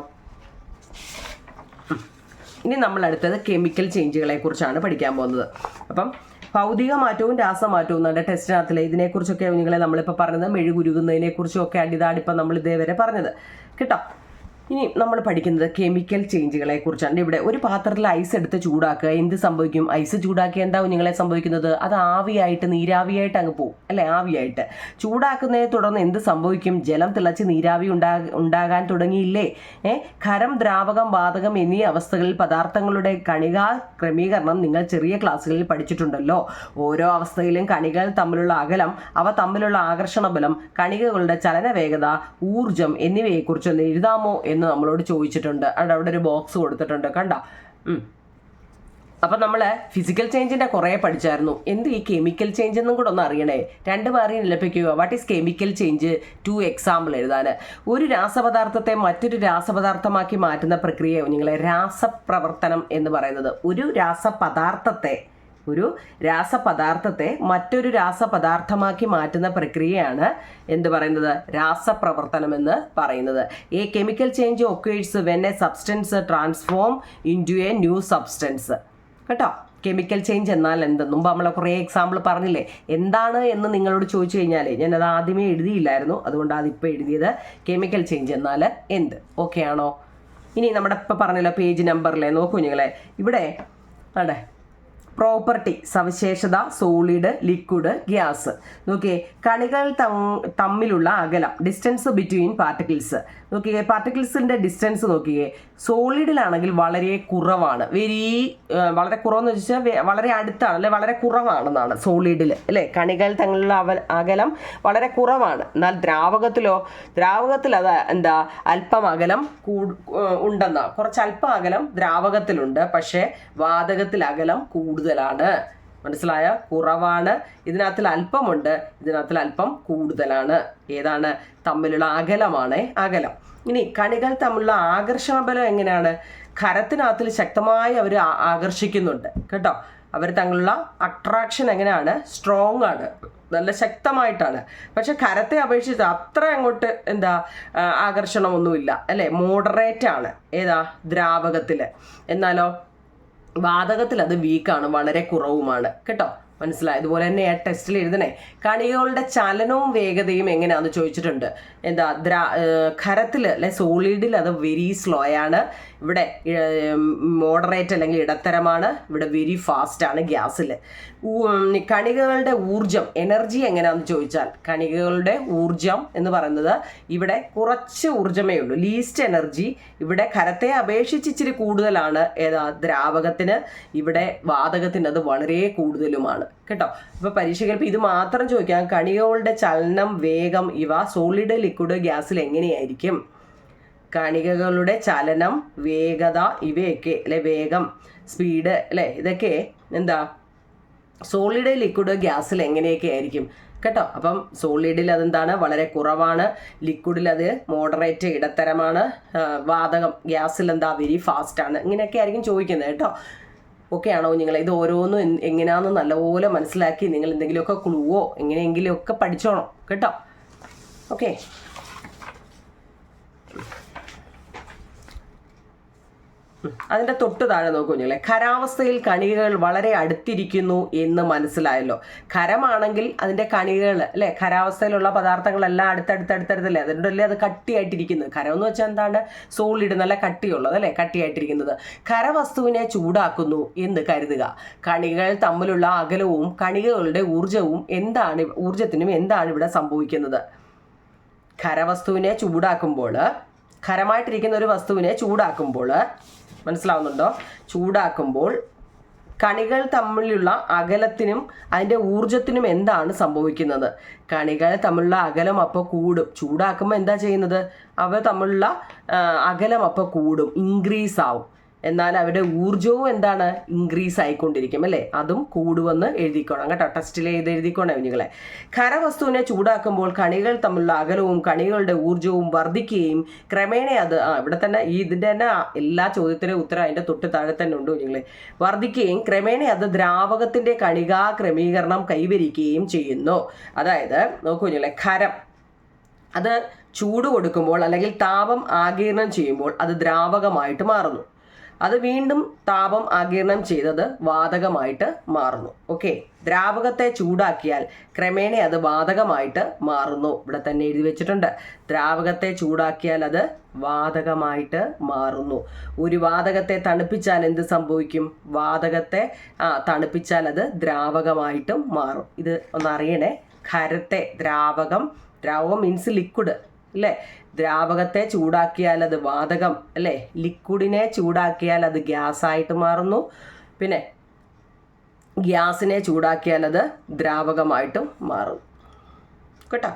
ഇനി നമ്മൾ അടുത്തത് കെമിക്കൽ ചേഞ്ചുകളെ കുറിച്ചാണ് പഠിക്കാൻ പോകുന്നത്. അപ്പം ഭൗതിക മാറ്റവും രാസമാറ്റവും നമ്മുടെ ടെസ്റ്റിനകത്തിലെ ഇതിനെക്കുറിച്ചൊക്കെ നിങ്ങളെ നമ്മളിപ്പോൾ പറഞ്ഞത്. മെഴുകുരുകുന്നതിനെക്കുറിച്ചും ഒക്കെ അടിതാടിപ്പം നമ്മൾ ഇതേവരെ പറഞ്ഞത് കേട്ടോ. ഇനി നമ്മൾ പഠിക്കുന്നത് കെമിക്കൽ ചേഞ്ചുകളെ കുറിച്ചാണ്. ഇവിടെ ഒരു പാത്രത്തിൽ ഐസ് എടുത്ത് ചൂടാക്കുക. എന്ത് സംഭവിക്കും? ഐസ് ചൂടാക്കിയ എന്താവും നിങ്ങളെ സംഭവിക്കുന്നത്? അത് ആവിയായിട്ട്, നീരാവിയായിട്ട് അങ്ങ് പോകും അല്ലേ? ആവിയായിട്ട് ചൂടാക്കുന്നതിനെ തുടർന്ന് എന്ത് സംഭവിക്കും? ജലം തിളച്ച് നീരാവി ഉണ്ടാകാൻ തുടങ്ങിയില്ലേ? ഖരം, ദ്രാവകം, വാതകം എന്നീ അവസ്ഥകളിൽ പദാർത്ഥങ്ങളുടെ കണികാ ക്രമീകരണം നിങ്ങൾ ചെറിയ ക്ലാസ്സുകളിൽ പഠിച്ചിട്ടുണ്ടല്ലോ. ഓരോ അവസ്ഥയിലും കണികകൾ തമ്മിലുള്ള അകലം, അവ തമ്മിലുള്ള ആകർഷണ ബലം, കണികകളുടെ ചലന വേഗത, ഊർജം എന്നിവയെക്കുറിച്ചൊന്ന് എഴുതാമോ എന്ന് നമ്മളോട് ചോദിച്ചിട്ടുണ്ട്. അവിടെ ഒരു ബോക്സ് കൊടുത്തിട്ടുണ്ട് കണ്ടോ. അപ്പം നമ്മൾ ഫിസിക്കൽ ചേഞ്ചിൻ്റെ കുറേ പഠിച്ചായിരുന്നു. എന്ത് ഈ കെമിക്കൽ ചേഞ്ച് എന്നും കൂടെ ഒന്ന് അറിയണേ. 2 മാർക്കിന് ലഭിക്കുക. What is chemical change? 2 example എഴുതാൻ. ഒരു രാസപദാർത്ഥത്തെ മറ്റൊരു രാസപദാർത്ഥമാക്കി മാറ്റുന്ന പ്രക്രിയ നിങ്ങളെ രാസപ്രവർത്തനം എന്ന് പറയുന്നത്. ഒരു രാസപദാർത്ഥത്തെ മറ്റൊരു രാസപദാർത്ഥമാക്കി മാറ്റുന്ന പ്രക്രിയയാണ് എന്ത് പറയുന്നത്? രാസപ്രവർത്തനം എന്ന് പറയുന്നത്. A chemical change occurs when A substance transform into A new substance കേട്ടോ. കെമിക്കൽ ചേഞ്ച് എന്നാൽ എന്ത്? മുമ്പ് നമ്മളെ കുറേ എക്സാമ്പിൾ പറഞ്ഞില്ലേ. എന്താണ് എന്ന് നിങ്ങളോട് ചോദിച്ചു കഴിഞ്ഞാൽ ഞാനത് ആദ്യമേ എഴുതിയില്ലായിരുന്നു, അതുകൊണ്ടാണ് അതിപ്പോൾ എഴുതിയത്. കെമിക്കൽ ചേഞ്ച് എന്നാൽ എന്ത്? ഓക്കെ ആണോ? ഇനി നമ്മുടെ ഇപ്പം പറഞ്ഞല്ലോ പേജ് നമ്പറിലെ നോക്കൂ നിങ്ങളെ. ഇവിടെ അതെ പ്രോപ്പർട്ടി, സവിശേഷത, സോളിഡ്, ലിക്വിഡ്, ഗ്യാസ്. നോക്കിയേ, കണികൾ തമ്മിലുള്ള അകലം, ഡിസ്റ്റൻസ് ബിറ്റ്വീൻ പാർട്ടിക്കിൾസ്. നോക്കിയേ, പാർട്ടിക്കിൾസിൻ്റെ ഡിസ്റ്റൻസ് നോക്കിയേ. സോളിഡിലാണെങ്കിൽ വളരെ കുറവാണ്. വളരെ കുറവെന്ന് വെച്ചാൽ വളരെ അടുത്താണ് അല്ലെ? വളരെ കുറവാണെന്നാണ് സോളിഡിൽ അല്ലേ? കണികൾ തമ്മിലുള്ള അകലം വളരെ കുറവാണ്. എന്നാൽ ദ്രാവകത്തിൽ അത് എന്താ അല്പം അകലം ഉണ്ടെന്നാ. കുറച്ച് അല്പം അകലം ദ്രാവകത്തിലുണ്ട്, പക്ഷേ വാതകത്തിൽ അകലം കൂടുതലാണ്. മനസ്സിലായ? കുറവാണ്. ഇതിനകത്തിൽ അല്പമുണ്ട്, ഇതിനകത്തിൽ അല്പം കൂടുതലാണ്. ഏതാണ്? തമ്മിലുള്ള അകലമാണ് അകലം. ഇനി കണികൾ തമ്മിലുള്ള ആകർഷണ ബലം എങ്ങനെയാണ്? ഖരത്തിനകത്തിൽ ശക്തമായി അവർ ആകർഷിക്കുന്നുണ്ട് കേട്ടോ. അവർ തമ്മിലുള്ള അട്രാക്ഷൻ എങ്ങനെയാണ്? സ്ട്രോങ് ആണ്. നല്ല ശക്തമായിട്ടാണ്. പക്ഷെ ഖരത്തെ അപേക്ഷിച്ച് അത്ര അങ്ങോട്ട് ആകർഷണമൊന്നുമില്ല അല്ലേ, മോഡറേറ്റ് ആണ് ഏതാ ദ്രാവകത്തിൽ. എന്നാലോ വാതകത്തിൽ അത് വീക്കാണ്, വളരെ കുറവുമാണ് കേട്ടോ. മനസ്സിലായി. ഇതുപോലെ തന്നെ ആ ടെസ്റ്റിൽ എഴുതണേ. കണികകളുടെ ചലനവും വേഗതയും എങ്ങനെയാണെന്ന് ചോദിച്ചിട്ടുണ്ട്. ഖരത്തിൽ അല്ലെ സോളിഡിൽ അത് വെരി സ്ലോ ആണ്, ഇവിടെ മോഡറേറ്റ് അല്ലെങ്കിൽ ഇടത്തരമാണ്, ഇവിടെ വെരി ഫാസ്റ്റ് ആണ് ഗ്യാസിൽ. കണികകളുടെ ഊർജം എനർജി എങ്ങനെയാണെന്ന് ചോദിച്ചാൽ കണികകളുടെ ഊർജം എന്ന് പറയുന്നത് ഇവിടെ കുറച്ച് ഊർജമേ ഉള്ളൂ, ലീസ്റ്റ് എനർജി. ഇവിടെ ഖരത്തെ അപേക്ഷിച്ച് ഇച്ചിരി കൂടുതലാണ് ദ്രാവകത്തിന്, ഇവിടെ വാതകത്തിന് അത് വളരെ കൂടുതലുമാണ് കേട്ടോ. അപ്പോൾ പരീക്ഷകൾക്ക് ഇത് മാത്രം ചോദിക്കാം, കണികകളുടെ ചലനം, വേഗം ഇവ സോളിഡ് ലിക്വിഡ് ഗ്യാസിൽ എങ്ങനെയായിരിക്കും? കണികകളുടെ ചലനം, വേഗത ഇവയൊക്കെ അല്ലെ, വേഗം, സ്പീഡ് അല്ലെ, ഇതൊക്കെ സോളിഡ് ലിക്വിഡ് ഗ്യാസിൽ എങ്ങനെയൊക്കെ ആയിരിക്കും കേട്ടോ. അപ്പം സോളിഡിൽ അതെന്താണ്, വളരെ കുറവാണ്, ലിക്വിഡിൽ അത് മോഡറേറ്റ് ഇടത്തരമാണ്, വാതകം ഗ്യാസിൽ വെരി ഫാസ്റ്റ് ആണ്. ഇങ്ങനെയൊക്കെ ആയിരിക്കും ചോദിക്കുന്നത് കേട്ടോ. ഓക്കെ ആണോ നിങ്ങൾ? ഇത് ഓരോന്നും എങ്ങനെയാണെന്ന് നല്ലപോലെ മനസ്സിലാക്കി നിങ്ങൾ എന്തെങ്കിലുമൊക്കെ ക്ലൂവോ എങ്ങനെയെങ്കിലുമൊക്കെ പഠിച്ചോണം കേട്ടോ. ഓക്കെ, അതിൻ്റെ തൊട്ട് താഴെ നോക്കൂ കുഞ്ഞുങ്ങളെ, ഖരാവസ്ഥയിൽ കണികകൾ വളരെ അടുത്തിരിക്കുന്നു എന്ന് മനസ്സിലായല്ലോ. ഖരമാണെങ്കിൽ അതിൻ്റെ കണികകൾ അല്ലേ, ഖരാവസ്ഥയിലുള്ള പദാർത്ഥങ്ങളെല്ലാം അടുത്തടുത്തടുത്തടുത്തല്ലേ, അതുകൊണ്ടല്ലേ അത് കട്ടിയായിട്ടിരിക്കുന്നത്. ഖരം എന്ന് വെച്ചാൽ എന്താണ്, സോളിഡ്, നല്ല കട്ടിയുള്ളത് അല്ലേ, കട്ടിയായിട്ടിരിക്കുന്നത്. ഖരവസ്തുവിനെ ചൂടാക്കുന്നു എന്ന് കരുതുക. കണികകൾ തമ്മിലുള്ള അകലവും കണികകളുടെ ഊർജത്തിനും എന്താണ് ഇവിടെ സംഭവിക്കുന്നത്? ഖരവസ്തുവിനെ ചൂടാക്കുമ്പോൾ, ഖരമായിട്ടിരിക്കുന്ന ഒരു വസ്തുവിനെ ചൂടാക്കുമ്പോൾ, മനസ്സിലാവുന്നുണ്ടോ? ചൂടാക്കുമ്പോൾ കണികൾ തമ്മിലുള്ള അകലത്തിനും അതിൻ്റെ ഊർജത്തിനും എന്താണ് സംഭവിക്കുന്നത്? കണികൾ തമ്മിലുള്ള അകലം അപ്പോൾ കൂടും. ചൂടാക്കുമ്പോൾ എന്താ ചെയ്യുന്നത്? അവ തമ്മിലുള്ള അകലം അപ്പോൾ കൂടും, ഇൻക്രീസ് ആവും. എന്നാൽ അവരുടെ ഊർജവും ഇൻക്രീസ് ആയിക്കൊണ്ടിരിക്കും അല്ലേ, അതും കൂടുമെന്ന് എഴുതിക്കോണം കേട്ടോ. ടെസ്റ്റിൽ എഴുതിക്കോണം കുഞ്ഞുങ്ങളെ. ഖരവസ്തുവിനെ ചൂടാക്കുമ്പോൾ കണികൾ തമ്മിലുള്ള അകലവും കണികളുടെ ഊർജവും വർദ്ധിക്കുകയും ക്രമേണ അത് ഇവിടെ തന്നെ ഇതിൻ്റെ തന്നെ എല്ലാ ചോദ്യത്തിനും ഉത്തരം അതിൻ്റെ തൊട്ട് താഴെ തന്നെ ഉണ്ട് കുഞ്ഞുങ്ങളെ. വർദ്ധിക്കുകയും ക്രമേണ അത് ദ്രാവകത്തിൻ്റെ കണികാ ക്രമീകരണം കൈവരിക്കുകയും ചെയ്യുന്നു. അതായത് നോക്കൂ കുഞ്ഞുങ്ങളെ, ഖരം അത് ചൂട് കൊടുക്കുമ്പോൾ അല്ലെങ്കിൽ താപം ആഗിരണം ചെയ്യുമ്പോൾ അത് ദ്രാവകമായിട്ട് മാറുന്നു. അത് വീണ്ടും താപം ആഗിരണം ചെയ്തത് വാതകമായിട്ട് മാറുന്നു. ഓക്കെ, ദ്രാവകത്തെ ചൂടാക്കിയാൽ ക്രമേണ അത് വാതകമായിട്ട് മാറുന്നു. ഇവിടെ തന്നെ എഴുതി വെച്ചിട്ടുണ്ട്, ദ്രാവകത്തെ ചൂടാക്കിയാൽ അത് വാതകമായിട്ട് മാറുന്നു. ഒരു വാതകത്തെ തണുപ്പിച്ചാൽ എന്ത് സംഭവിക്കും? വാതകത്തെ തണുപ്പിച്ചാൽ അത് ദ്രാവകമായിട്ടും മാറും. ഇത് ഒന്നറിയണേ. ഖരത്തെ ദ്രാവകം മീൻസ് ലിക്വിഡ് അല്ലേ, ദ്രാവകത്തെ ചൂടാക്കിയാൽ അത് വാതകം അല്ലേ, ലിക്വിഡിനെ ചൂടാക്കിയാൽ അത് ഗ്യാസായിട്ട് മാറുന്നു, പിന്നെ ഗ്യാസിനെ ചൂടാക്കിയാൽ അത് ദ്രാവകമായിട്ടും മാറും കേട്ടോ.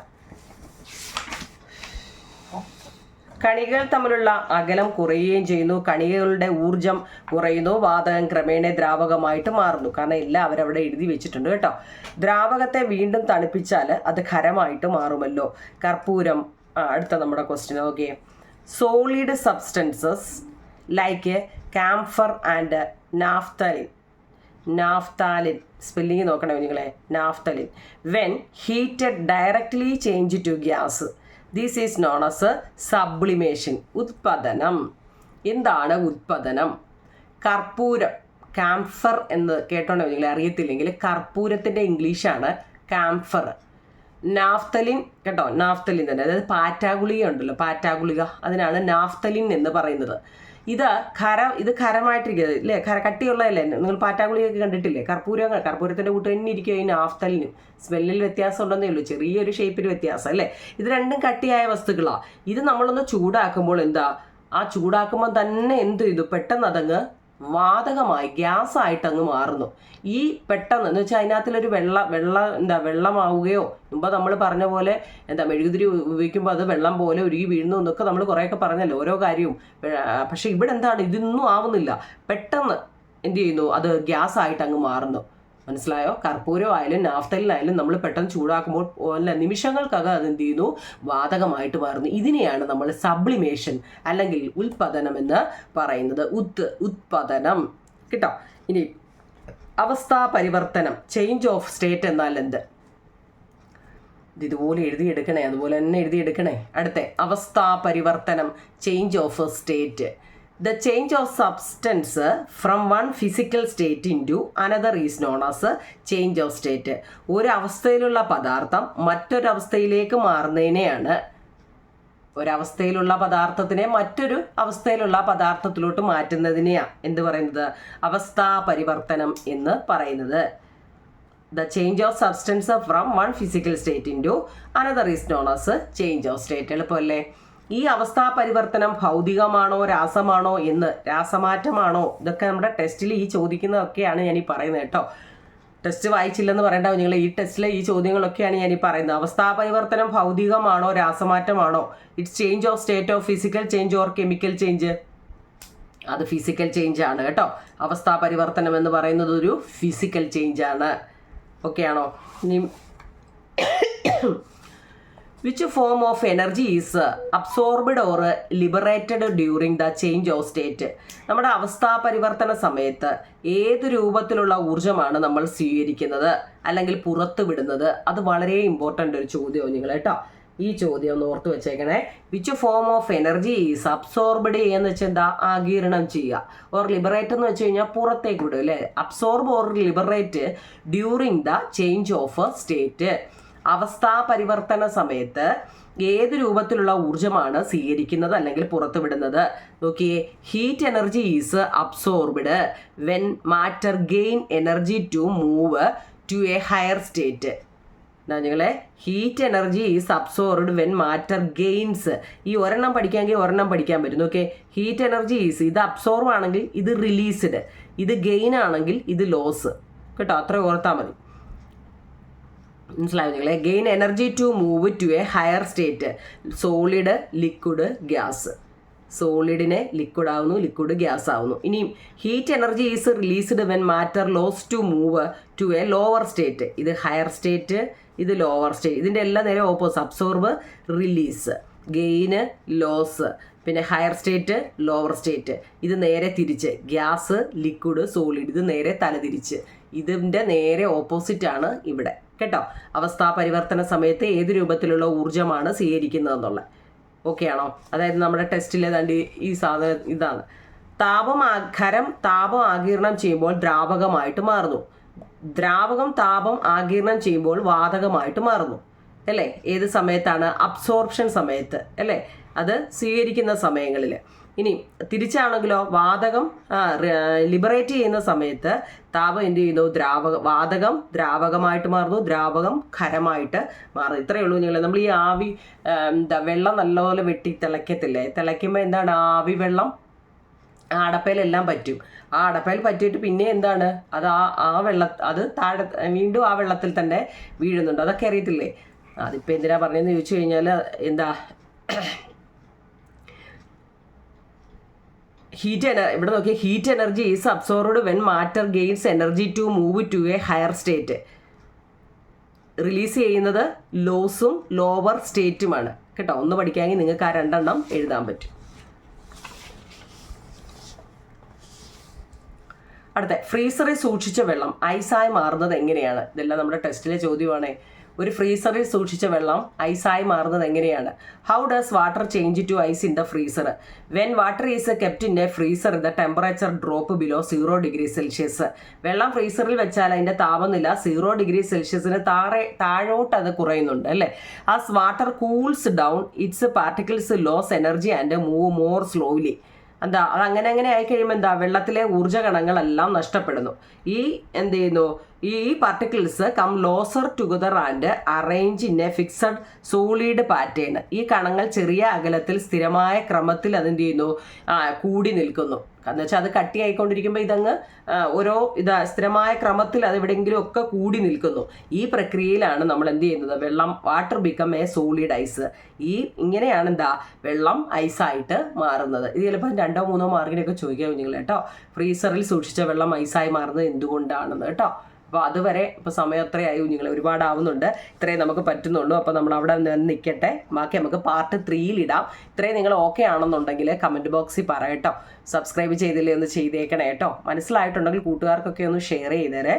കണികകൾ തമ്മിലുള്ള അകലം കുറയുകയും ചെയ്യുന്നു, കണികകളുടെ ഊർജം കുറയുന്നു, വാതകം ക്രമേണ ദ്രാവകമായിട്ട് മാറുന്നു. കാരണം എല്ലാം അവരവിടെ എഴുതി വെച്ചിട്ടുണ്ട് കേട്ടോ. ദ്രാവകത്തെ വീണ്ടും തണുപ്പിച്ചാൽ അത് ഖരമായിട്ട് മാറുമല്ലോ. കർപ്പൂരം, അടുത്ത നമ്മുടെ question. Okay, solid substances like camphor and naphthalene spelling നോക്കണേ നിങ്ങളെ, naphthalene, when heated directly change to gas, this is known as sublimation. ഉത്പതനം. എന്താണ് ഉത്പതനം? കർപ്പൂരം, കാംഫർ എന്ന് കേട്ടോണ്ടോ നിങ്ങൾ? അറിയത്തില്ലെങ്കിൽ കർപ്പൂരത്തിൻ്റെ ഇംഗ്ലീഷാണ് കാംഫർ. നാഫ്തലിൻ കേട്ടോ, നാഫ്തലിൻ തന്നെ, അതായത് പാറ്റാഗുളിക ഉണ്ടല്ലോ, പാറ്റാഗുളിക, അതിനാണ് നാഫ്തലിൻ എന്ന് പറയുന്നത്. ഇത് ഖരമായിട്ടിരിക്കുന്നത് ഇല്ലേ, കട്ടിയുള്ളതല്ലേ. നിങ്ങൾ പാറ്റാഗുളിയൊക്കെ കണ്ടിട്ടില്ലേ? കർപ്പൂരത്തിൻ്റെ കൂട്ട് തന്നെ ഇരിക്കും ഈ നാഫ്തലിനും. സ്മെല്ലിൽ വ്യത്യാസം ഉണ്ടെന്നേ ഉള്ളൂ, ചെറിയൊരു ഷേപ്പിൽ വ്യത്യാസം അല്ലേ. ഇത് രണ്ടും കട്ടിയായ വസ്തുക്കളാണ്. ഇത് നമ്മളൊന്ന് ചൂടാക്കുമ്പോൾ ചൂടാക്കുമ്പോൾ തന്നെ എന്ത് ചെയ്തു, പെട്ടെന്ന് അതങ്ങ് വാതകമായി ഗ്യാസായിട്ട് അങ്ങ് മാറുന്നു. ഈ പെട്ടെന്ന് എന്ന് വെച്ചാൽ അതിനകത്തിലൊരു വെള്ളമാവുകയോ, മുമ്പ് നമ്മൾ പറഞ്ഞ പോലെ മെഴുകുതിരി ഉപയോഗിക്കുമ്പോൾ അത് വെള്ളം പോലെ ഉരുകി വീഴുന്നു എന്നൊക്കെ നമ്മൾ കുറേയൊക്കെ പറഞ്ഞല്ലോ ഓരോ കാര്യവും. പക്ഷെ ഇവിടെ ഇതൊന്നും ആവുന്നില്ല, പെട്ടെന്ന് എന്ത് ചെയ്യുന്നു, അത് ഗ്യാസായിട്ട് അങ്ങ് മാറുന്നു. മനസ്സിലായോ? കർപ്പൂരം ആയാലും നാഫ്തലിനായാലും നമ്മൾ പെട്ടെന്ന് ചൂടാക്കുമ്പോൾ നിമിഷങ്ങൾക്കകം അത് എന്ത് ചെയ്യുന്നു, വാതകമായിട്ട് മാറുന്നു. ഇതിനെയാണ് നമ്മൾ സബ്ലിമേഷൻ അല്ലെങ്കിൽ ഉൽപ്പതനം എന്ന് പറയുന്നത്. ഉത്പതനം കേട്ടോ. ഇനി അവസ്ഥാ പരിവർത്തനം, ചേഞ്ച് ഓഫ് സ്റ്റേറ്റ് എന്നാൽ എന്ത്? ഇതുപോലെ എഴുതിയെടുക്കണേ, അതുപോലെ തന്നെ എഴുതിയെടുക്കണേ. അടുത്ത അവസ്ഥാ പരിവർത്തനം, change of state. The change of substance from one physical state into another is known as change of state. ഒരവസ്ഥയിലുള്ള പദാർത്ഥം മറ്റൊരവസ്ഥയിലേക്ക് മാറുന്നതിനെയാണ്, ഒരവസ്ഥയിലുള്ള പദാർത്ഥത്തിനെ മറ്റൊരു അവസ്ഥയിലുള്ള പദാർത്ഥത്തിലോട്ട് മാറ്റുന്നതിനെയാണ് എന്ത് പറയുന്നത്? അവസ്ഥാ പരിവർത്തനം എന്ന് പറയുന്നത്. The change of substance from one physical state into another is known as change of state. എളുപ്പമല്ലേ? ഈ അവസ്ഥാ പരിവർത്തനം ഭൗതികമാണോ രാസമാണോ എന്ന്, രാസമാറ്റമാണോ, ഇതൊക്കെ നമ്മുടെ ടെസ്റ്റിൽ ഈ ചോദിക്കുന്നതൊക്കെയാണ് ഞാൻ ഈ പറയുന്നത് കേട്ടോ. ടെസ്റ്റ് വായിച്ചില്ലെന്ന് പറയണ്ട നിങ്ങൾ, ഈ ടെസ്റ്റിലെ ഈ ചോദ്യങ്ങളൊക്കെയാണ് ഞാൻ ഈ പറയുന്നത്. അവസ്ഥാ പരിവർത്തനം ഭൗതികമാണോ രാസമാറ്റമാണോ? It's change of state of physical change or chemical change. അത് ഫിസിക്കൽ ചേഞ്ച് ആണ് കേട്ടോ. അവസ്ഥാ പരിവർത്തനം എന്ന് പറയുന്നത് ഒരു ഫിസിക്കൽ ചേഞ്ച് ആണ്. ഓക്കെ ആണോ? ഇനി which form of energy is absorbed or liberated during the change of state. നമ്മുടെ അവസ്ഥാ പരിവർത്തന സമയത്ത് ഏത് രൂപത്തിലുള്ള ഊർജ്ജമാണ് നമ്മൾ സ്വീകരിക്കുന്നത് അല്ലെങ്കിൽ പുറത്തു വിടുന്നത്? അത് വളരെ ഇമ്പോർട്ടൻ്റ് ഒരു ചോദ്യമാണ് നിങ്ങൾ കേട്ടോ. ഈ ചോദ്യം ഒന്ന് ഓർത്ത് വെച്ചേക്കണേ. Which form of energy is absorbed എന്ന് വെച്ചാൽ എന്താ? ആഗിരണം ചെയ്യുക. ഓർ ലിബറേറ്റ് എന്ന് വെച്ച് കഴിഞ്ഞാൽ പുറത്തേക്ക് വിടും അല്ലേ? Absorb or liberate during the change of state. അവസ്ഥാ പരിവർത്തന സമയത്ത് ഏത് രൂപത്തിലുള്ള ഊർജ്ജമാണ് സ്വീകരിക്കുന്നത് അല്ലെങ്കിൽ പുറത്തുവിടുന്നത്? നോക്കിയേ, heat energy is absorbed when matter gain energy to move to a higher state. നിങ്ങളെ heat energy is absorbed when matter gains. ഈ ഒരെണ്ണം പഠിക്കാമെങ്കിൽ ഒരെണ്ണം പഠിക്കാൻ പറ്റും. ഓക്കെ, ഹീറ്റ് എനർജി ഈസ്, ഇത് അബ്സോർബ് ആണെങ്കിൽ ഇത് റിലീസ്ഡ്, ഇത് ഗെയിൻ ആണെങ്കിൽ ഇത് ലോസ് കേട്ടോ. അത്ര ഓർത്താൽ മതി. മനസ്സിലായോ നിങ്ങളെ? Gain energy to move to a higher state. Solid, liquid, gas. സോളിഡിനെ ലിക്വിഡ് ആവുന്നു, ലിക്വിഡ് ഗ്യാസ് ആവുന്നു. ഇനിയും heat energy is released when matter lose to move to a lower state. ഇത് ഹയർ സ്റ്റേറ്റ്, ഇത് ലോവർ സ്റ്റേറ്റ്. ഇതിൻ്റെ എല്ലാം നേരെ opposite. Absorb, release, gain, loss, പിന്നെ ഹയർ സ്റ്റേറ്റ്, ലോവർ സ്റ്റേറ്റ്. ഇത് നേരെ തിരിച്ച് ഗ്യാസ്, ലിക്വിഡ്, സോളിഡ്. ഇത് നേരെ തലതിരിച്ച്. ഇതിൻ്റെ നേരെ ഓപ്പോസിറ്റ് ആണ് ഇവിടെ കേട്ടോ. അവസ്ഥാ പരിവർത്തന സമയത്ത് ഏത് രൂപത്തിലുള്ള ഊർജ്ജമാണ് സ്വീകരിക്കുന്നതെന്നുള്ള. ഓക്കെ ആണോ? അതായത് നമ്മുടെ ടെസ്റ്റിൽ ഏതാണ്ട് ഈ സാധനം ഇതാണ്. താപം ആഗിരണം ചെയ്യുമ്പോൾ ദ്രാവകമായിട്ട് മാറുന്നു. ദ്രാവകം താപം ആഗിരണം ചെയ്യുമ്പോൾ വാതകമായിട്ട് മാറുന്നു അല്ലേ? ഏത് സമയത്താണ്? അബ്സോർപ്ഷൻ സമയത്ത് അല്ലേ? അത് സ്വീകരിക്കുന്ന സമയങ്ങളിൽ. ഇനി തിരിച്ചാണെങ്കിലോ, വാതകം ലിബറേറ്റ് ചെയ്യുന്ന സമയത്ത് താപം എന്ത് ചെയ്യുന്നു? വാതകം ദ്രാവകമായിട്ട് മാറുന്നു, ദ്രാവകം ഖരമായിട്ട് മാറുന്നു. ഇത്രയേ ഉള്ളൂ നിങ്ങൾ. നമ്മൾ ഈ ആവി വെള്ളം നല്ലപോലെ വെട്ടി തിളയ്ക്കത്തില്ലേ? തിളയ്ക്കുമ്പോൾ എന്താണ്? ആവി വെള്ളം അടപ്പയിലെല്ലാം പറ്റും. ആ അടപ്പയിൽ പറ്റിയിട്ട് പിന്നെ എന്താണ്? അത് അത് താഴെ വീണ്ടും ആ വെള്ളത്തിൽ തന്നെ വീഴുന്നുണ്ട്. അതൊക്കെ അറിയത്തില്ലേ? അതിപ്പോൾ എന്തിനാ പറഞ്ഞതെന്ന് ചോദിച്ചു കഴിഞ്ഞാൽ എന്താ, ഇവിടെ നോക്കിയാൽ heat energy is absorbed when matter gains energy to move to a higher state. Release ചെയ്യുന്നത് ലോസും ലോവർ സ്റ്റേറ്റുമാണ് കേട്ടോ. ഒന്ന് പഠിക്കാമെങ്കിൽ നിങ്ങൾക്ക് ആ രണ്ടെണ്ണം എഴുതാൻ പറ്റും. അടുത്ത, ഫ്രീസറിൽ സൂക്ഷിച്ച വെള്ളം ഐസായി മാറുന്നത് എങ്ങനെയാണ്? ഇതെല്ലാം നമ്മുടെ ടെസ്റ്റിലെ ചോദ്യമാണ്. ഒരു ഫ്രീസറിൽ സൂക്ഷിച്ച വെള്ളം ഐസായി മാറുന്നത് എങ്ങനെയാണ്? How does water change to ice in the freezer? When water is kept in a freezer the temperature drop below 0 degree Celsius. വെള്ളം ഫ്രീസറിൽ വെച്ചാൽ അതിൻ്റെ താപനില 0 ഡിഗ്രി സെൽഷ്യസിന് താഴോട്ട് അത് കുറയുന്നുണ്ട് അല്ലേ? As water cools down its particles lose energy and move more slowly. എന്താ, അത് അങ്ങനെ ആയി കഴിയുമ്പോൾ എന്താ? വെള്ളത്തിലെ ഊർജ്ജ കണങ്ങളെല്ലാം നഷ്ടപ്പെടുന്നു. ഈ എന്ത് ചെയ്യുന്നു? ഈ particles come closer together and arrange in a fixed solid pattern. ഈ കണങ്ങൾ ചെറിയ അകലത്തിൽ സ്ഥിരമായ ക്രമത്തിൽ അതെന്ത് ചെയ്യുന്നു? കൂടി നിൽക്കുന്നു. എന്ന് വെച്ചാൽ അത് കട്ടിയായിക്കൊണ്ടിരിക്കുമ്പോൾ ഇതങ്ങ് ഓരോ സ്ഥിരമായ ക്രമത്തിൽ അത് എവിടെയെങ്കിലും ഒക്കെ കൂടി നിൽക്കുന്നു. ഈ പ്രക്രിയയിലാണ് നമ്മൾ എന്ത് ചെയ്യുന്നത്? Water become a solid ice. ഇങ്ങനെയാണ് എന്താ? വെള്ളം ഐസായിട്ട് മാറുന്നത്. ഇത് ചിലപ്പോൾ 2 3 മാർക്കിനൊക്കെ ചോദിക്കാം നിങ്ങൾ കേട്ടോ. ഫ്രീസറിൽ സൂക്ഷിച്ച വെള്ളം ഐസായി മാറുന്നത് എന്തുകൊണ്ടാണെന്ന് കേട്ടോ. അപ്പോൾ അതുവരെ ഇപ്പോൾ സമയം അത്രയായി നിങ്ങൾ, ഒരുപാടാവുന്നുണ്ട്. ഇത്രയും നമുക്ക് പറ്റുന്നുള്ളൂ. അപ്പോൾ നമ്മൾ അവിടെ നിന്ന് നിൽക്കട്ടെ. ബാക്കി നമുക്ക് പാർട്ട് 3 ഇടാം. ഇത്രയും നിങ്ങൾ ഓക്കെ ആണെന്നുണ്ടെങ്കിൽ കമൻറ്റ് ബോക്സിൽ പറയട്ടോ. സബ്സ്ക്രൈബ് ചെയ്തില്ലേ ഒന്ന് ചെയ്തേക്കണേ കേട്ടോ. മനസ്സിലായിട്ടുണ്ടെങ്കിൽ കൂട്ടുകാർക്കൊക്കെ ഒന്ന് ഷെയർ ചെയ്തേരെ.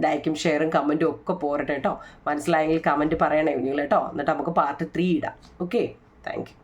ലൈക്കും ഷെയറും കമൻറ്റും ഒക്കെ പോരട്ടെ കേട്ടോ. മനസ്സിലായെങ്കിൽ കമൻറ്റ് പറയണേ നിങ്ങൾ കേട്ടോ. എന്നിട്ട് നമുക്ക് പാർട്ട് 3 ഇടാം. Okay, thank you.